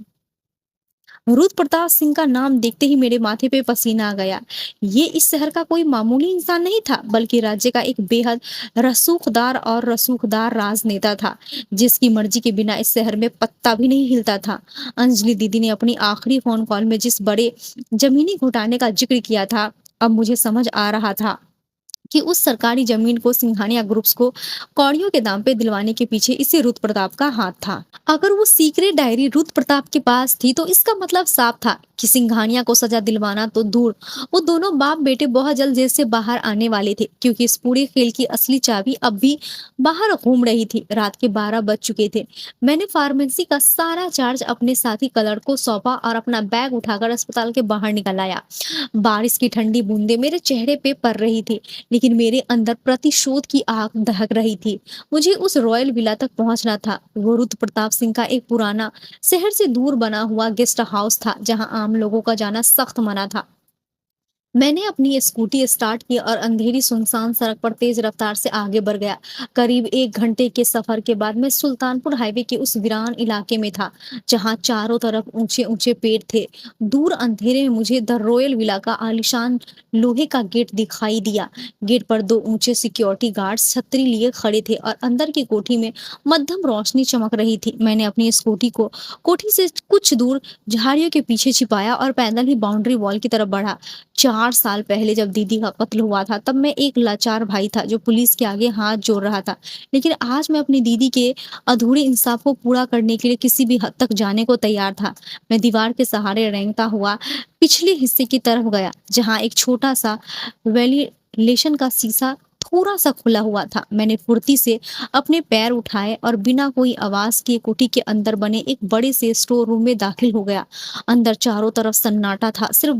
A: रुद्र प्रताप सिंह का नाम देखते ही मेरे माथे पे पसीना आ गया। ये इस शहर का कोई मामूली इंसान नहीं था, बल्कि राज्य का एक बेहद रसूखदार राजनेता था जिसकी मर्जी के बिना इस शहर में पत्ता भी नहीं हिलता था। अंजलि दीदी ने अपनी आखिरी फोन कॉल में जिस बड़े जमीनी घोटाले का जिक्र किया था अब मुझे समझ आ रहा था कि उस सरकारी जमीन को सिंघानिया ग्रुप्स को कौड़ियों के दाम पे दिलवाने के पीछे इसी रुद्र प्रताप का हाथ था। अगर वो सीक्रेट डायरी रुद्र प्रताप के पास थी तो इसका मतलब साफ था कि सिंघानिया को सजा दिलवाना तो दूर, वो दोनों बाप बेटे बहुत जल्द जेल से बाहर आने वाले थे, क्योंकि इस पूरे खेल की असली चाबी अब भी बाहर घूम रही थी। रात के 12 बज चुके थे। मैंने फार्मेसी का सारा चार्ज अपने साथी कलर को सौंपा और अपना बैग उठाकर अस्पताल के बाहर निकल आया। बारिश की ठंडी बूंदें मेरे चेहरे पे पड़ रही थी, लेकिन मेरे अंदर प्रतिशोध की आग दहक रही थी। मुझे उस रॉयल विला तक पहुंचना था। वो रुद्र प्रताप सिंह का एक पुराना, शहर से दूर बना हुआ गेस्ट हाउस था, जहां आम लोगों का जाना सख्त मना था। मैंने अपनी स्कूटी स्टार्ट की और अंधेरी सुनसान सड़क पर तेज रफ्तार से आगे बढ़ गया। करीब 1 घंटे के सफर के बाद मैं सुल्तानपुर हाईवे के उस वीरान इलाके में था, जहां चारों तरफ ऊंचे ऊंचे पेड़ थे। दूर अंधेरे में मुझे द रॉयल विला का आलीशान लोहे का गेट दिखाई दिया। गेट पर 2 ऊंचे सिक्योरिटी गार्ड्स छतरी लिए खड़े थे और अंदर की कोठी में मध्यम रोशनी चमक रही थी। मैंने अपनी स्कूटी को कोठी से कुछ दूर झाड़ियों के पीछे छिपाया और पैदल ही बाउंड्री वॉल की तरफ बढ़ा। 4 साल पहले जब दीदी का कत्ल हुआ था, तब मैं एक लाचार भाई था जो पुलिस के आगे हाथ जोड़ रहा था। लेकिन आज मैं अपनी दीदी के अधूरे इंसाफ को पूरा करने के लिए किसी भी हद तक जाने को तैयार था। मैं दीवार के सहारे रेंगता हुआ पिछले हिस्से की तरफ गया, जहां एक छोटा सा वेंटिलेशन का शीशा थोड़ा सा खुला हुआ था। मैंने फुर्ती से अपने पैर उठाए और बिना कोई आवाज किए कोठी के अंदर बने एक बड़े से स्टोर रूम में दाखिल हो गया। अंदर चारों तरफ सन्नाटा था। सिर्फ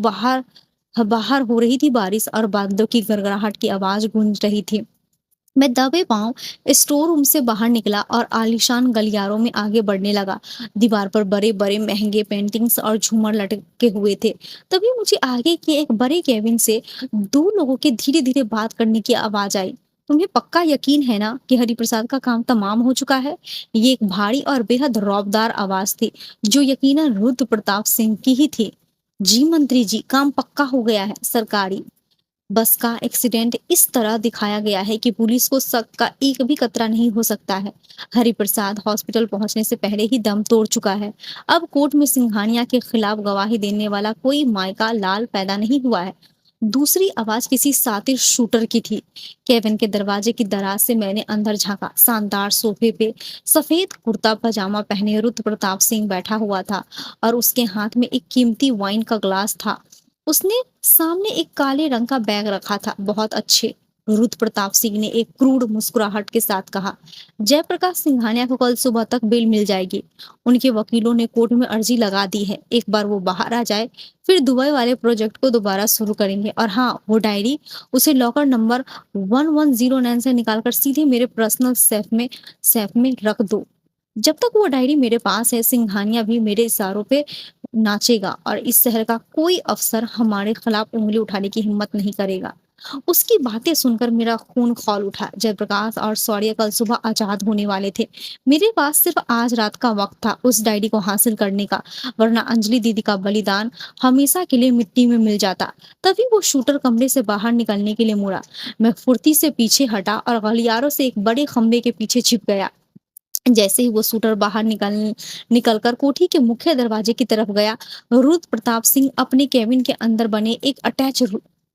A: बाहर हो रही थी बारिश और बादलों की गड़गड़ाहट की आवाज गूंज रही थी। मैं दबे पांव स्टोर रूम से बाहर निकला और आलीशान गलियारों में आगे बढ़ने लगा। दीवार पर बड़े बड़े महंगे पेंटिंग्स और झूमर लटके हुए थे। तभी मुझे आगे के एक बड़े केबिन से 2 लोगों के धीरे धीरे बात करने की आवाज आई। तुम्हें पक्का यकीन है ना कि हरिप्रसाद का काम तमाम हो चुका है? ये एक भारी और बेहद रौबदार आवाज थी, जो यकीनन रुद्र प्रताप सिंह की ही थी। जी मंत्री जी, काम पक्का हो गया है। सरकारी बस का एक्सीडेंट इस तरह दिखाया गया है कि पुलिस को शक का एक भी कतरा नहीं हो सकता है। हरिप्रसाद हॉस्पिटल पहुंचने से पहले ही दम तोड़ चुका है। अब कोर्ट में सिंघानिया के खिलाफ गवाही देने वाला कोई मायका लाल पैदा नहीं हुआ है। दूसरी आवाज किसी सातिर शूटर की थी। केविन के दरवाजे की दराज से मैंने अंदर झांका। शानदार सोफे पे सफेद कुर्ता पजामा पहने रुद्र प्रताप सिंह बैठा हुआ था और उसके हाथ में एक कीमती वाइन का ग्लास था। उसने सामने एक काले रंग का बैग रखा था। बहुत अच्छे, रुद्र प्रताप सिंह ने एक क्रूर मुस्कुराहट के साथ कहा। जयप्रकाश सिंघानिया को कल सुबह तक बेल मिल जाएगी। उनके वकीलों ने कोर्ट में अर्जी लगा दी है। एक बार वो बाहर आ जाए, फिर दुबई वाले प्रोजेक्ट को दोबारा शुरू करेंगे। और हाँ, वो डायरी उसे लॉकर नंबर 1109 से निकालकर सीधे मेरे पर्सनल सेफ में रख दो। जब तक वो डायरी मेरे पास है, सिंघानिया भी मेरे इशारों पे नाचेगा और इस शहर का कोई अफसर हमारे खिलाफ उंगली उठाने की हिम्मत नहीं करेगा। उसकी बातें सुनकर मेरा खून खौल उठा। जयप्रकाश और शौर्य कल सुबह आजाद होने वाले थे। मेरे पास सिर्फ आज रात का वक्त था उस डायरी को हासिल करने का, वरना अंजलि दीदी का बलिदान हमेशा के लिए मिट्टी में मिल जाता। तभी वो शूटर कमरे से बाहर निकलने के लिए मुड़ा। मैं फुर्ती से पीछे हटा और गलियारों से एक बड़े खंबे के पीछे छिप गया। जैसे ही वो शूटर बाहर निकलकर कोठी के मुख्य दरवाजे की तरफ गया, रुद्र प्रताप सिंह अपने केबिन के अंदर बने एक अटैच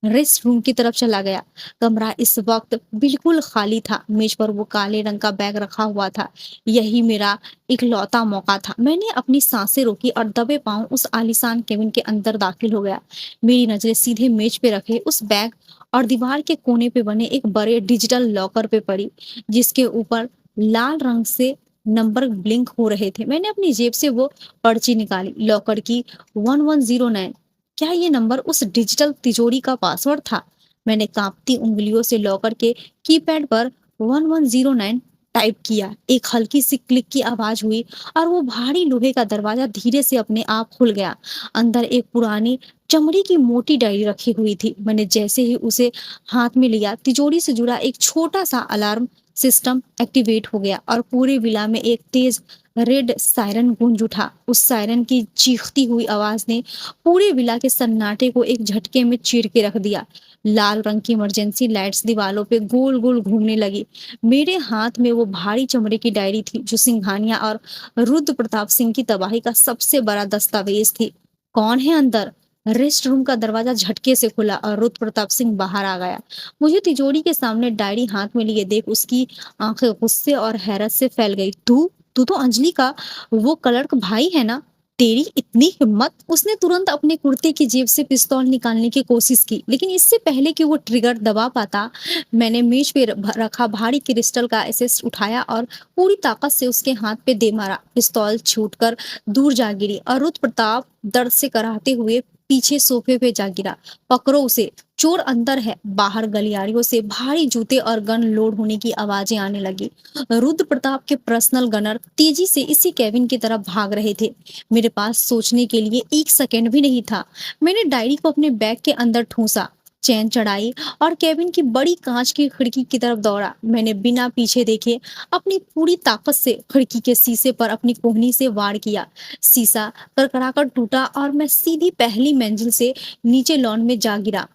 A: रेस्ट रूम की तरफ चला गया। कमरा इस वक्त बिल्कुल खाली था। मेज पर वो काले रंग का बैग रखा हुआ था। यही मेरा इकलौता मौका था। मैंने अपनी सांसें रोकी और दबे पांव उस आलीशान केबिन के अंदर दाखिल हो गया। मेरी नजरें सीधे मेज पे रखे उस बैग और दीवार के कोने पे बने एक बड़े डिजिटल लॉकर पे पड़ी, जिसके ऊपर लाल रंग से नंबर ब्लिंक हो रहे थे। मैंने अपनी जेब से वो पर्ची निकाली। लॉकर की 1109। क्या ये नंबर उस डिजिटल तिजोरी का पासवर्ड था? मैंने कांपती उंगलियों से लॉकर के कीपैड पर 1109 टाइप किया। एक हल्की सी क्लिक की आवाज हुई और वो भारी लोहे का दरवाजा धीरे से अपने आप खुल गया। अंदर एक पुरानी चमड़ी की मोटी डायरी रखी हुई थी। मैंने जैसे ही उसे हाथ में लिया, तिजोरी से जुड़ा एक छोटा सा अलार्म सिस्टम एक्टिवेट हो गया और पूरे विला में एक तेज रेड सायरन गूंज उठा। उस सायरन की चीखती हुई आवाज ने पूरे विला के सन्नाटे को एक झटके में चीर के रख दिया। लाल रंग की इमरजेंसी लाइट्स दीवारों पे गोल गोल घूमने लगी। मेरे हाथ में वो भारी चमड़े की डायरी थी, जो सिंघानिया और रुद्र प्रताप सिंह की तबाही का सबसे बड़ा दस्तावेज थी। कौन है अंदर? रेस्ट रूम का दरवाजा झटके से खुला और रुद्र प्रताप सिंह बाहर आ गया। मुझे तिजोरी के सामने डायरी हाथ में लिए देख उसकी आंखें गुस्से और हैरत से फैल गई। तू तू तो अंजलि का वो क्लर्क भाई है ना? तेरी इतनी हिम्मत! उसने तुरंत अपने कुर्ते की जेब से पिस्तौल निकालने की कोशिश की, लेकिन इससे पहले कि वो ट्रिगर दबा पाता, मैंने मेज पे रखा भारी क्रिस्टल का एसेस उठाया और पूरी ताकत से उसके हाथ पे दे मारा। पिस्तौल छूटकर दूर जा गिरी और रुद्र प्रताप दर्द से कराहते हुए पीछे सोफे पे जा गिरा। पकड़ो उसे, चोर अंदर है। बाहर गलियारियों से भारी जूते और गन लोड होने की आवाजें आने लगी। रुद्र प्रताप के पर्सनल गनर तेजी से इसी कैबिन की तरफ भाग रहे थे। मेरे पास सोचने के लिए एक सेकंड भी नहीं था। मैंने डायरी को अपने बैग के अंदर ठूंसा, चैन चढ़ाई और कैबिन की बड़ी कांच की खिड़की की तरफ दौड़ा। मैंने बिना पीछे देखे अपनी पूरी ताकत से खिड़की के शीशे पर अपनी कोहनी से वार किया। शीशा कड़कड़ाकर टूटा और मैं सीधी पहली मंजिल से नीचे लॉन में जा गिरा।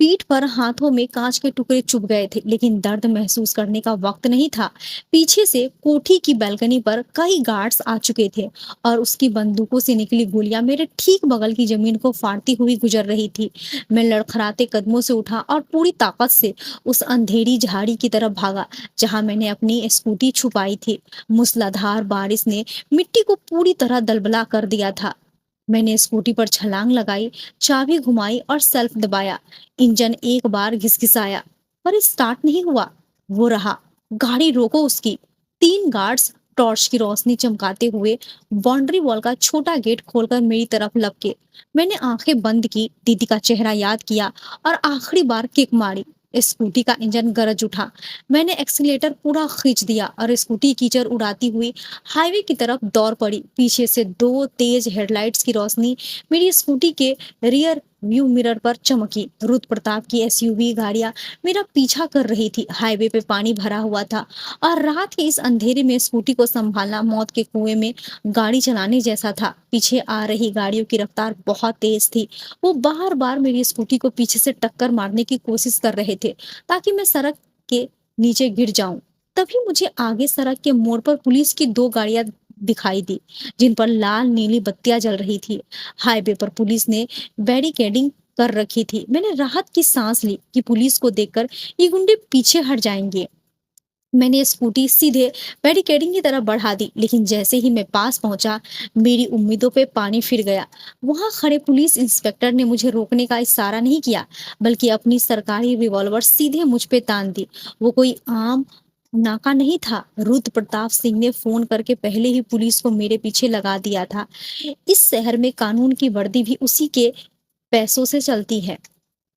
A: पीठ पर हाथों में कांच के टुकड़े चुभ गए थे, लेकिन दर्द महसूस करने का वक्त नहीं था। पीछे से कोठी की बालकनी पर कई गार्ड्स आ चुके थे और उसकी बंदूकों से निकली गोलियां मेरे ठीक बगल की जमीन को फाड़ती हुई गुजर रही थी। मैं लड़खड़ाते कदमों से उठा और पूरी ताकत से उस अंधेरी झाड़ी की तरफ भागा जहां मैंने अपनी स्कूटी छुपाई थी। मूसलाधार बारिश ने मिट्टी को पूरी तरह दलबला कर दिया था। मैंने स्कूटी पर छलांग लगाई, चाबी घुमाई और सेल्फ दबाया। इंजन एक बार घिसघिसाया, पर स्टार्ट नहीं हुआ। वो रहा। गाड़ी रोको उसकी। तीन गार्ड्स टॉर्च की रोशनी चमकाते हुए बाउंड्री वॉल का छोटा गेट खोलकर मेरी तरफ लपके। मैंने आंखें बंद की, दीदी का चेहरा याद किया और आखिरी बार किक मारी। स्कूटी का इंजन गरज उठा। मैंने एक्सीलेटर पूरा खींच दिया और स्कूटी कीचड़ उड़ाती हुई हाईवे की तरफ दौड़ पड़ी। पीछे से दो तेज हेडलाइट्स की रोशनी मेरी स्कूटी के रियर व्यू मिरर पर चमकी। रुद्र प्रताप की एसयूवी गाड़ियां मेरा पीछा कर रही थी। हाईवे पे पानी भरा हुआ था और रात के इस अंधेरे में स्कूटी को संभालना मौत के कुएं में गाड़ी चलाने जैसा था। पीछे आ रही गाड़ियों की रफ्तार बहुत तेज थी। वो बार बार मेरी स्कूटी को पीछे से टक्कर मारने की कोशिश कर रहे थे ताकि मैं सड़क के नीचे गिर जाऊं। तभी मुझे आगे सड़क के मोड़ पर पुलिस की दो गाड़ियां दिखाई दी, जिन पर लाल नीली बत्तियां जल रही थी। हाईवे पर पुलिस ने बैरिकेडिंग कर रखी थी। मैंने राहत की सांस ली कि पुलिस को देखकर ये गुंडे पीछे हट जाएंगे। मैंने स्कूटी सीधे बैरिकेडिंग की तरफ बढ़ा दी, लेकिन जैसे ही मैं पास पहुंचा, मेरी उम्मीदों पे पानी फिर गया। वहां खड़े पुलिस इंस्पेक्टर ने मुझे रोकने का इशारा नहीं किया, बल्कि अपनी सरकारी रिवॉल्वर सीधे मुझ पे तान दी। वो कोई आम नाका नहीं था। रुद्र प्रताप सिंह ने फोन करके पहले ही पुलिस को मेरे पीछे लगा दिया था। इस शहर में कानून की वर्दी भी उसी के पैसों से चलती है।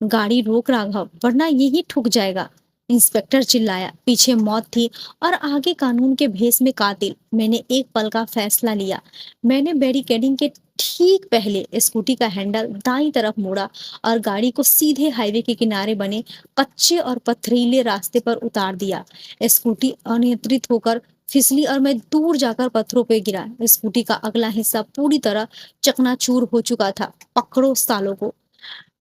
A: गाड़ी रोक राघव, वरना यही ठुक जाएगा। इंस्पेक्टर चिल्लाया। पीछे मौत थी और आगे कानून के भेस में कातिल। मैंने एक पल का फैसला लिया। मैंने बैरिकेडिंग के ठीक पहले स्कूटी का हैंडल दाईं तरफ मोड़ा और गाड़ी को सीधे हाईवे के किनारे बने कच्चे और पथरीले रास्ते पर उतार दिया। स्कूटी अनियंत्रित होकर फिसली और मैं दूर जाकर पत्थरों पर गिरा। स्कूटी का अगला हिस्सा पूरी तरह चकनाचूर हो चुका था। पकड़ो सालों को।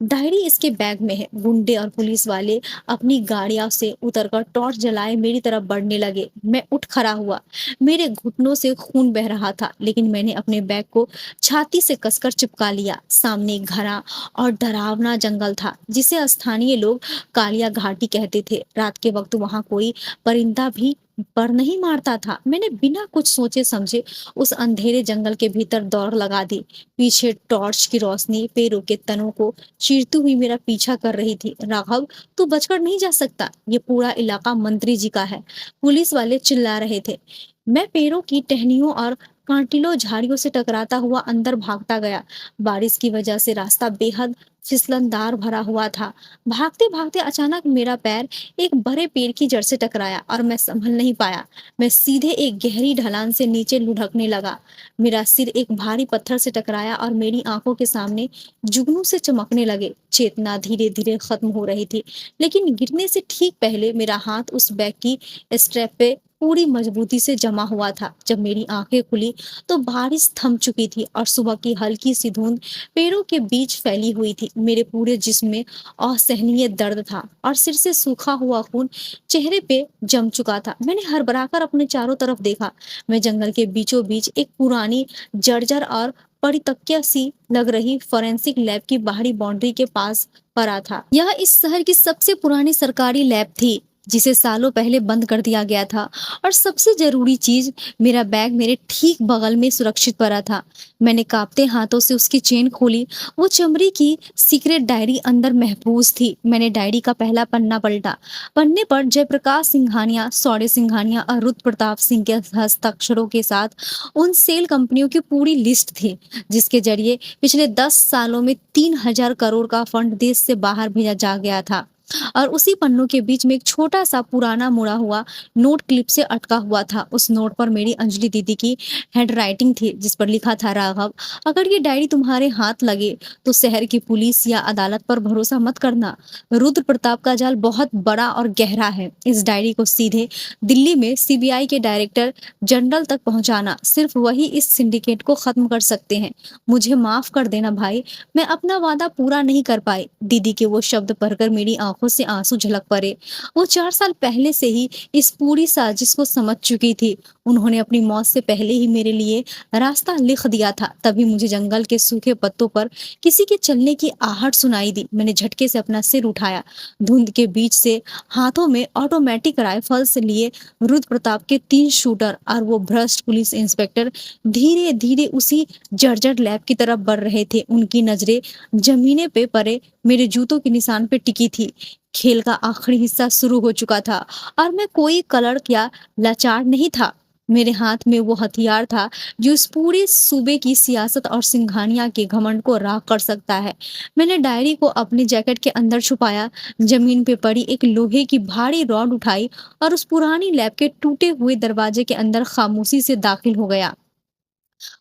A: डायरी इसके बैग में है। गुंडे और पुलिस वाले अपनी गाड़ियों से उतरकर टॉर्च जलाए मेरी तरफ बढ़ने लगे। मैं उठ खड़ा हुआ। मेरे घुटनों से खून बह रहा था, लेकिन मैंने अपने बैग को छाती से कसकर चिपका लिया। सामने एक घना और डरावना जंगल था, जिसे स्थानीय लोग कालिया घाटी कहते थे। रात के वक्त वहां कोई परिंदा भी पर नहीं मारता था। मैंने बिना कुछ सोचे समझे उस अंधेरे जंगल के भीतर दौड़ लगा दी। पीछे टॉर्च की रोशनी पेड़ों के तनों को चीरती हुई मेरा पीछा कर रही थी। राघव, तू बचकर नहीं जा सकता। ये पूरा इलाका मंत्री जी का है। पुलिस वाले चिल्ला रहे थे। मैं पेड़ों की टहनियों और कांटिलों झाड़ियों से टकराता हुआ अंदर भागता गया। बारिश की वजह से रास्ता बेहद फिसलनदार भरा हुआ था। भागते भागते अचानक मेरा पैर एक बड़े पेड़ की जड़ से टकराया और मैं संभल नहीं पाया। मैं सीधे एक गहरी ढलान से नीचे लुढ़कने लगा। मेरा सिर एक भारी पत्थर से टकराया और मेरी आंखों के सामने जुगनू से चमकने लगे। चेतना धीरे धीरे खत्म हो रही थी, लेकिन गिरने से ठीक पहले मेरा हाथ उस बैग की स्ट्रैप पे पूरी मजबूती से जमा हुआ था। जब मेरी आंखें खुली तो बारिश थम चुकी थी और सुबह की हल्की सी धुंध पेड़ों के बीच फैली हुई थी। मेरे पूरे जिस्म में असहनीय दर्द था और सिर से सूखा हुआ खून चेहरे पे जम चुका था। मैंने हड़बड़ाकर अपने चारों तरफ देखा। मैं जंगल के बीचों बीच एक पुरानी जर्जर और परितक्या सी लग रही फोरेंसिक लैब की बाहरी बाउंड्री के पास पड़ा था। यह इस शहर की सबसे पुरानी सरकारी लैब थी, जिसे सालों पहले बंद कर दिया गया था। और सबसे जरूरी चीज, मेरा बैग मेरे ठीक बगल में सुरक्षित पड़ा था। मैंने कांपते हाथों से उसकी चेन खोली। वो चमड़ी की सीक्रेट डायरी अंदर महफूज थी। मैंने डायरी का पहला पन्ना पलटा। पन्ने पर जयप्रकाश सिंघानिया, सौर्य सिंघानिया और रुद्र प्रताप सिंह के हस्ताक्षरों के साथ उन सेल कंपनियों की पूरी लिस्ट थी, जिसके जरिए पिछले 10 सालों में 3,000 करोड़ का फंड देश से बाहर भेजा जा गया था। और उसी पन्नों के बीच में एक छोटा सा पुराना मुड़ा हुआ नोट क्लिप से अटका हुआ था। उस नोट पर मेरी अंजलि दीदी की हैंडराइटिंग थी, जिस पर लिखा था, राघव, अगर ये डायरी तुम्हारे हाथ लगे तो शहर की पुलिस या अदालत पर भरोसा मत करना। रुद्र प्रताप का जाल बहुत बड़ा और गहरा है। इस डायरी को सीधे दिल्ली में सीबीआई के डायरेक्टर जनरल तक पहुंचाना, सिर्फ वही इस सिंडिकेट को खत्म कर सकते हैं। मुझे माफ कर देना भाई, मैं अपना वादा पूरा नहीं कर पाई। दीदी के वो शब्द पढ़कर मेरी आंखों से आंसू झलक पड़े। वो 4 साल पहले से ही इस पूरी साजिश को समझ चुकी थी। उन्होंने अपनी मौत से पहले ही मेरे लिए रास्ता लिख दिया था। तभी मुझे जंगल के सूखे पत्तों पर किसी के चलने की आहट सुनाई दी। मैंने झटके से अपना सिर उठाया। धुंध के बीच से हाथों में ऑटोमेटिक राइफल्स लिए रुद्र प्रताप के 3 शूटर और वो भ्रष्ट पुलिस इंस्पेक्टर धीरे धीरे उसी जर्जर लैब की तरफ बढ़ रहे थे। उनकी नजरें जमीने पे पड़े मेरे जूतों के निशान पे टिकी थी। खेल का आखिरी हिस्सा शुरू हो चुका था और मैं कोई कलर्क या लाचार नहीं था। मेरे हाथ में वो हथियार था जो इस पूरे सूबे की सियासत और सिंघानिया के घमंड को राख कर सकता है। मैंने डायरी को अपने जैकेट के अंदर छुपाया, जमीन पे पड़ी एक लोहे की भारी रॉड उठाई और उस पुरानी लैब के टूटे हुए दरवाजे के अंदर खामोशी से दाखिल हो गया।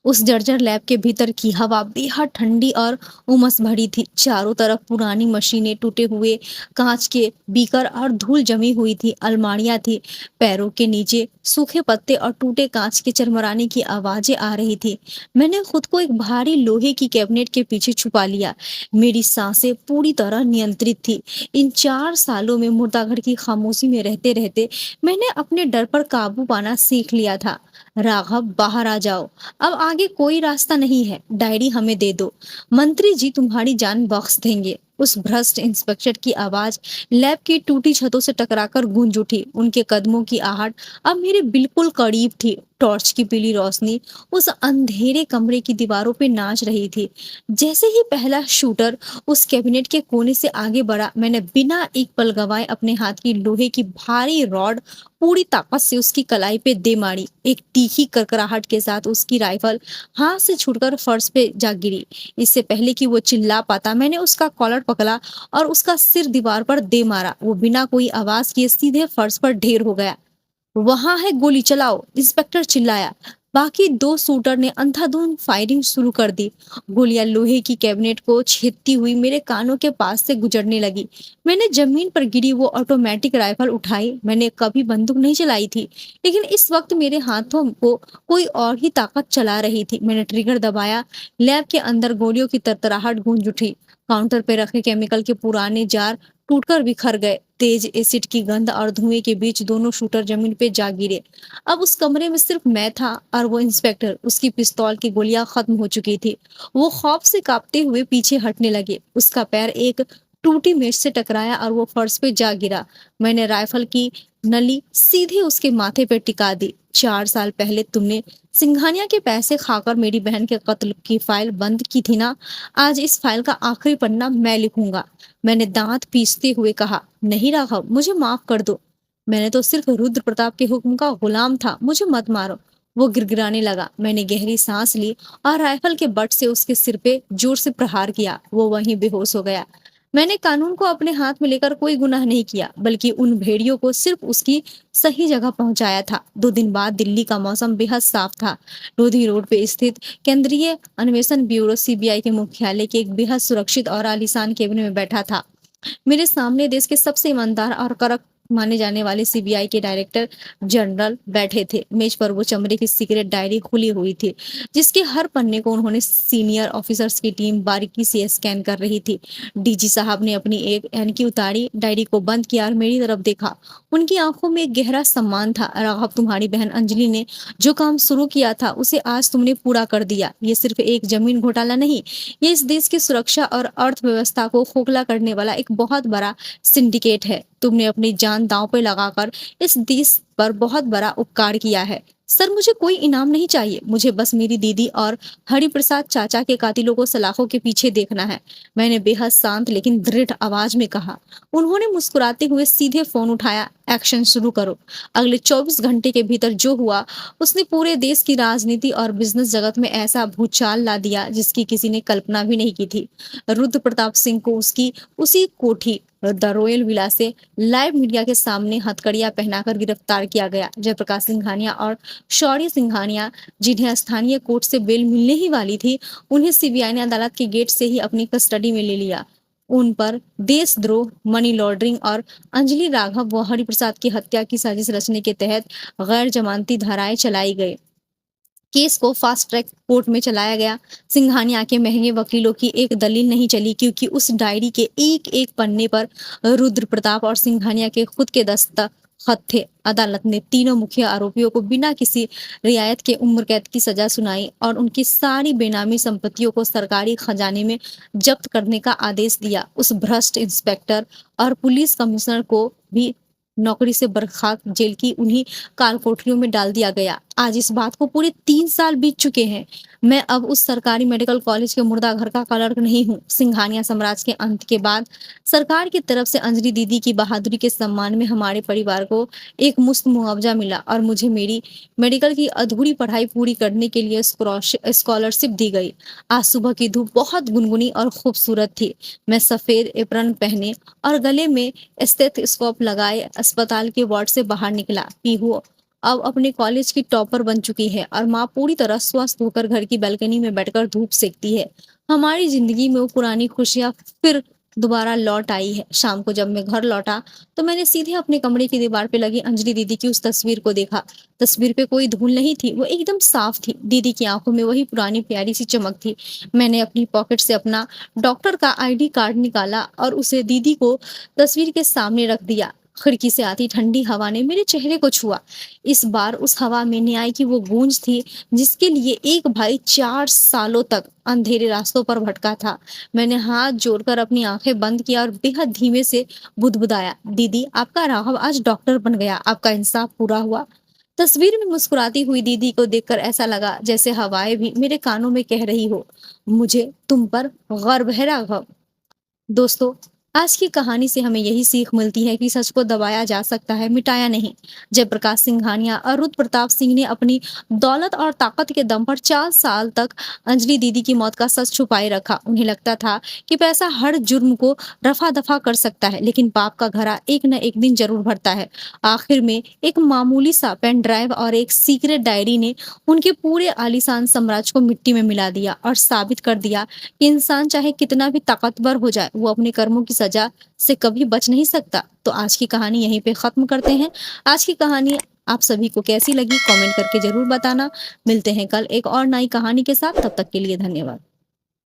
A: उस जर्जर लैब के भीतर की हवा बेहद ठंडी और उमस भरी थी। चारों तरफ पुरानी मशीनें, टूटे हुए कांच के बीकर और धूल जमी हुई थी। अलमारियां थी, पैरों के नीचे सूखे पत्ते और टूटे कांच के चरमराने की आवाजें आ रही थी। मैंने खुद को एक भारी लोहे की कैबिनेट के पीछे छुपा लिया। मेरी सांसें पूरी तरह नियंत्रित थी। इन 4 सालों में मुर्दाघर की खामोशी में रहते रहते मैंने अपने डर पर काबू पाना सीख लिया था। राघव, बाहर आ जाओ, अब आगे कोई रास्ता नहीं है। डायरी हमें दे दो, मंत्री जी तुम्हारी जान बख्श देंगे। उस भ्रष्ट इंस्पेक्टर की आवाज लैब की टूटी छतों से टकराकर गूंज उठी। उनके कदमों की आहट अब मेरे बिल्कुल करीब थी। टॉर्च की पीली रोशनी उस अंधेरे कमरे की दीवारों पे नाच रही थी। जैसे ही पहला शूटर उस कैबिनेट के कोने से आगे बढ़ा, मैंने बिना एक पल गवाए अपने हाथ की लोहे की भारी रॉड पूरी ताकत से उसकी कलाई पे दे मारी। एक तीखी करकराहट के साथ उसकी राइफल हाथ से छूटकर फर्श पे जा गिरी। इससे पहले कि वो चिल्ला पाता, मैंने उसका कॉलर पकड़ा और उसका सिर दीवार पर दे मारा। वो बिना कोई आवाज किए सीधे फर्श पर ढेर हो गया। वहां है, गोली चलाओ, इंस्पेक्टर चिल्लाया। बाकी 2 शूटर ने अंधाधुंध फायरिंग शुरू कर दी। गोलियां लोहे की कैबिनेट को छेदती हुई मेरे कानों के पास से गुजरने लगी। मैंने जमीन पर गिरी वो ऑटोमेटिक राइफल उठाई। मैंने कभी बंदूक नहीं चलाई थी, लेकिन इस वक्त मेरे हाथों को कोई और ही ताकत चला रही थी। मैंने ट्रिगर दबाया। लैब के अंदर गोलियों की तरतराहट गूंज उठी। काउंटर पे रखे केमिकल के पुराने जार टूटकर बिखर गए। तेज एसिड की गंध और धुएं के बीच दोनों शूटर जमीन पे जा गिरे। अब उस कमरे में सिर्फ मैं था और वो इंस्पेक्टर। उसकी पिस्तौल की गोलियां खत्म हो चुकी थी। वो खौफ से कांपते हुए पीछे हटने लगे। उसका पैर एक टूटी मेज से टकराया और वो फर्श पे जा गिरा। मैंने राइफल की नली सीधे उसके माथे पे टिका दी। 4 साल पहले तुमने सिंघानिया के पैसे खाकर मेरी बहन के कत्ल की फाइल बंद की थी ना? आज इस फाइल का आखिरी पन्ना मैं लिखूंगा। मैंने दांत पीसते हुए कहा, नहीं राघव, मुझे माफ कर दो। मैंने तो सिर्फ रुद्र प्रताप के हुक्म का गुलाम था, मुझे मत मारो। वो गिड़गिड़ाने लगा। मैंने गहरी सांस ली और राइफल के बट से उसके सिर पे जोर से प्रहार किया। वो वहीं बेहोश हो गया। मैंने कानून को अपने हाथ में लेकर कोई गुनाह नहीं किया, बल्कि उन भेड़ियों को सिर्फ उसकी सही जगह पहुंचाया था। 2 दिन बाद दिल्ली का मौसम बेहद साफ था। लोधी रोड पे स्थित केंद्रीय अन्वेषण ब्यूरो सीबीआई के मुख्यालय के एक बेहद सुरक्षित और आलीशान केबिन में बैठा था। मेरे सामने देश के सबसे ईमानदार और कड़क माने जाने वाले सीबीआई के डायरेक्टर जनरल बैठे थे। मेज पर वो चमड़े की सीक्रेट डायरी खुली हुई थी, जिसके हर पन्ने को उन्होंने सीनियर ऑफिसर्स की टीम बारीकी से स्कैन कर रही थी। डीजी साहब ने अपनी एक एनकी उतारी, डायरी को बंद किया और मेरी तरफ देखा। उनकी आंखों में एक गहरा सम्मान था। राघव, तुम्हारी बहन अंजलि ने जो काम शुरू किया था उसे आज तुमने पूरा कर दिया। ये सिर्फ एक जमीन घोटाला नहीं, ये इस देश की सुरक्षा और अर्थव्यवस्था को खोखला करने वाला एक बहुत बड़ा सिंडिकेट है। तुमने अपनी जान दांव पे लगाकर इस देश पर बहुत बड़ा उपकार किया है। सर, मुझे कोई इनाम नहीं चाहिए, मुझे बस मेरी दीदी और हरिप्रसाद चाचा के कातिलों को सलाखों के पीछे देखना है, मैंने बेहद शांत लेकिन दृढ़ आवाज में कहा। उन्होंने मुस्कुराते हुए सीधे फोन उठाया। एक्शन शुरू करो। अगले 24 घंटे के भीतर जो हुआ उसने पूरे देश की राजनीति और बिजनेस जगत में ऐसा भूचाल ला दिया जिसकी किसी ने कल्पना भी नहीं की थी। रुद्र प्रताप सिंह को उसकी उसी कोठी द रॉयल विला से लाइव मीडिया के सामने हथकड़ियां पहनाकर गिरफ्तार किया गया। जयप्रकाश सिंघानिया और शौर्य सिंघानिया, जिन्हें स्थानीय कोर्ट से बेल मिलने ही वाली थी, उन्हें सीबीआई ने अदालत के गेट से ही अपनी कस्टडी में ले लिया। उन पर देशद्रोह, मनी लॉन्ड्रिंग और अंजलि राघव व हरिप्रसाद की हत्या की साजिश रचने के तहत गैर जमानती धाराएं चलाई गई। केस को फास्ट ट्रैक कोर्ट में चलाया गया। सिंघानिया के महंगे वकीलों की एक दलील नहीं चली, क्योंकि उस डायरी के एक एक पन्ने पर रुद्र प्रताप और सिंघानिया के खुद के दस्तखत थे। अदालत ने तीनों मुख्य आरोपियों को बिना किसी रियायत के उम्र कैद की सजा सुनाई और उनकी सारी बेनामी संपत्तियों को सरकारी खजाने में जब्त करने का आदेश दिया। उस भ्रष्ट इंस्पेक्टर और पुलिस कमिश्नर को भी नौकरी से बर्खास्त, जेल की उन्हीं काल कोठरियों में डाल दिया गया। आज इस बात को पूरे 3 साल बीत चुके हैं। मैं अब उस सरकारी मेडिकल कॉलेज के मुर्दा घर का क्लर्क नहीं हूँ। सिंघानिया साम्राज्य के अंत के बाद सरकार की तरफ से अंजलि दीदी की बहादुरी के सम्मान में हमारे परिवार को एक मुश्त मुआवजा मिला और मुझे मेरी मेडिकल की अधूरी पढ़ाई पूरी करने के लिए स्कॉलरशिप दी गई। आज सुबह की धूप बहुत गुनगुनी और खूबसूरत थी। मैं सफेद एप्रन पहने और गले में स्टेथोस्कोप लगाए अस्पताल के वार्ड से बाहर निकला। पीहू अब अपने कॉलेज की टॉपर बन चुकी है और माँ पूरी तरह स्वस्थ होकर घर की बालकनी में बैठकर धूप सेकती है। हमारी जिंदगी में वो पुरानी खुशियां फिर दोबारा लौट आई है। शाम को जब मैं घर लौटा तो मैंने सीधे अपने कमरे की दीवार पे लगी अंजलि दीदी की उस तस्वीर को देखा। तस्वीर पे कोई धूल नहीं थी, वो एकदम साफ थी। दीदी की आंखों में वही पुरानी प्यारी सी चमक थी। मैंने अपनी पॉकेट से अपना डॉक्टर का आईडी कार्ड निकाला और उसे दीदी को तस्वीर के सामने रख दिया। खिड़की से आती ठंडी हवा ने मेरे चेहरे को छुआ। इस बार उस हवा में न्याय की वो गूंज थी जिसके लिए एक भाई 4 सालों तक अंधेरे रास्तों पर भटका था। मैंने हाथ जोड़कर अपनी आंखें बंद किया और बेहद धीमे से बुदबुदाया, दीदी, आपका राघव आज डॉक्टर बन गया, आपका इंसाफ पूरा हुआ। तस्वीर में मुस्कुराती हुई दीदी को देखकर ऐसा लगा जैसे हवाएं भी मेरे कानों में कह रही हो, मुझे तुम पर गर्व है राघव। दोस्तों, आज की कहानी से हमें यही सीख मिलती है कि सच को दबाया जा सकता है, मिटाया नहीं। जयप्रकाश सिंघानिया और रुद्र प्रताप सिंह ने अपनी दौलत और ताकत के दम पर 4 साल तक अंजलि दीदी की मौत का सच छुपाए रखा। उन्हें लगता था कि पैसा हर जुर्म को रफा दफा कर सकता है, लेकिन पाप का घड़ा एक न एक दिन जरूर भरता है। आखिर में एक मामूली सा पेन ड्राइव और एक सीक्रेट डायरी ने उनके पूरे आलीशान साम्राज्य को मिट्टी में मिला दिया और साबित कर दिया कि इंसान चाहे कितना भी ताकतवर हो जाए, वो अपने कर्मों की सजा से कभी बच नहीं सकता। तो आज की कहानी यहीं पे खत्म करते हैं। आज की कहानी आप सभी को कैसी लगी कमेंट करके जरूर बताना। मिलते हैं कल एक और नई कहानी के साथ, तब तक के लिए धन्यवाद।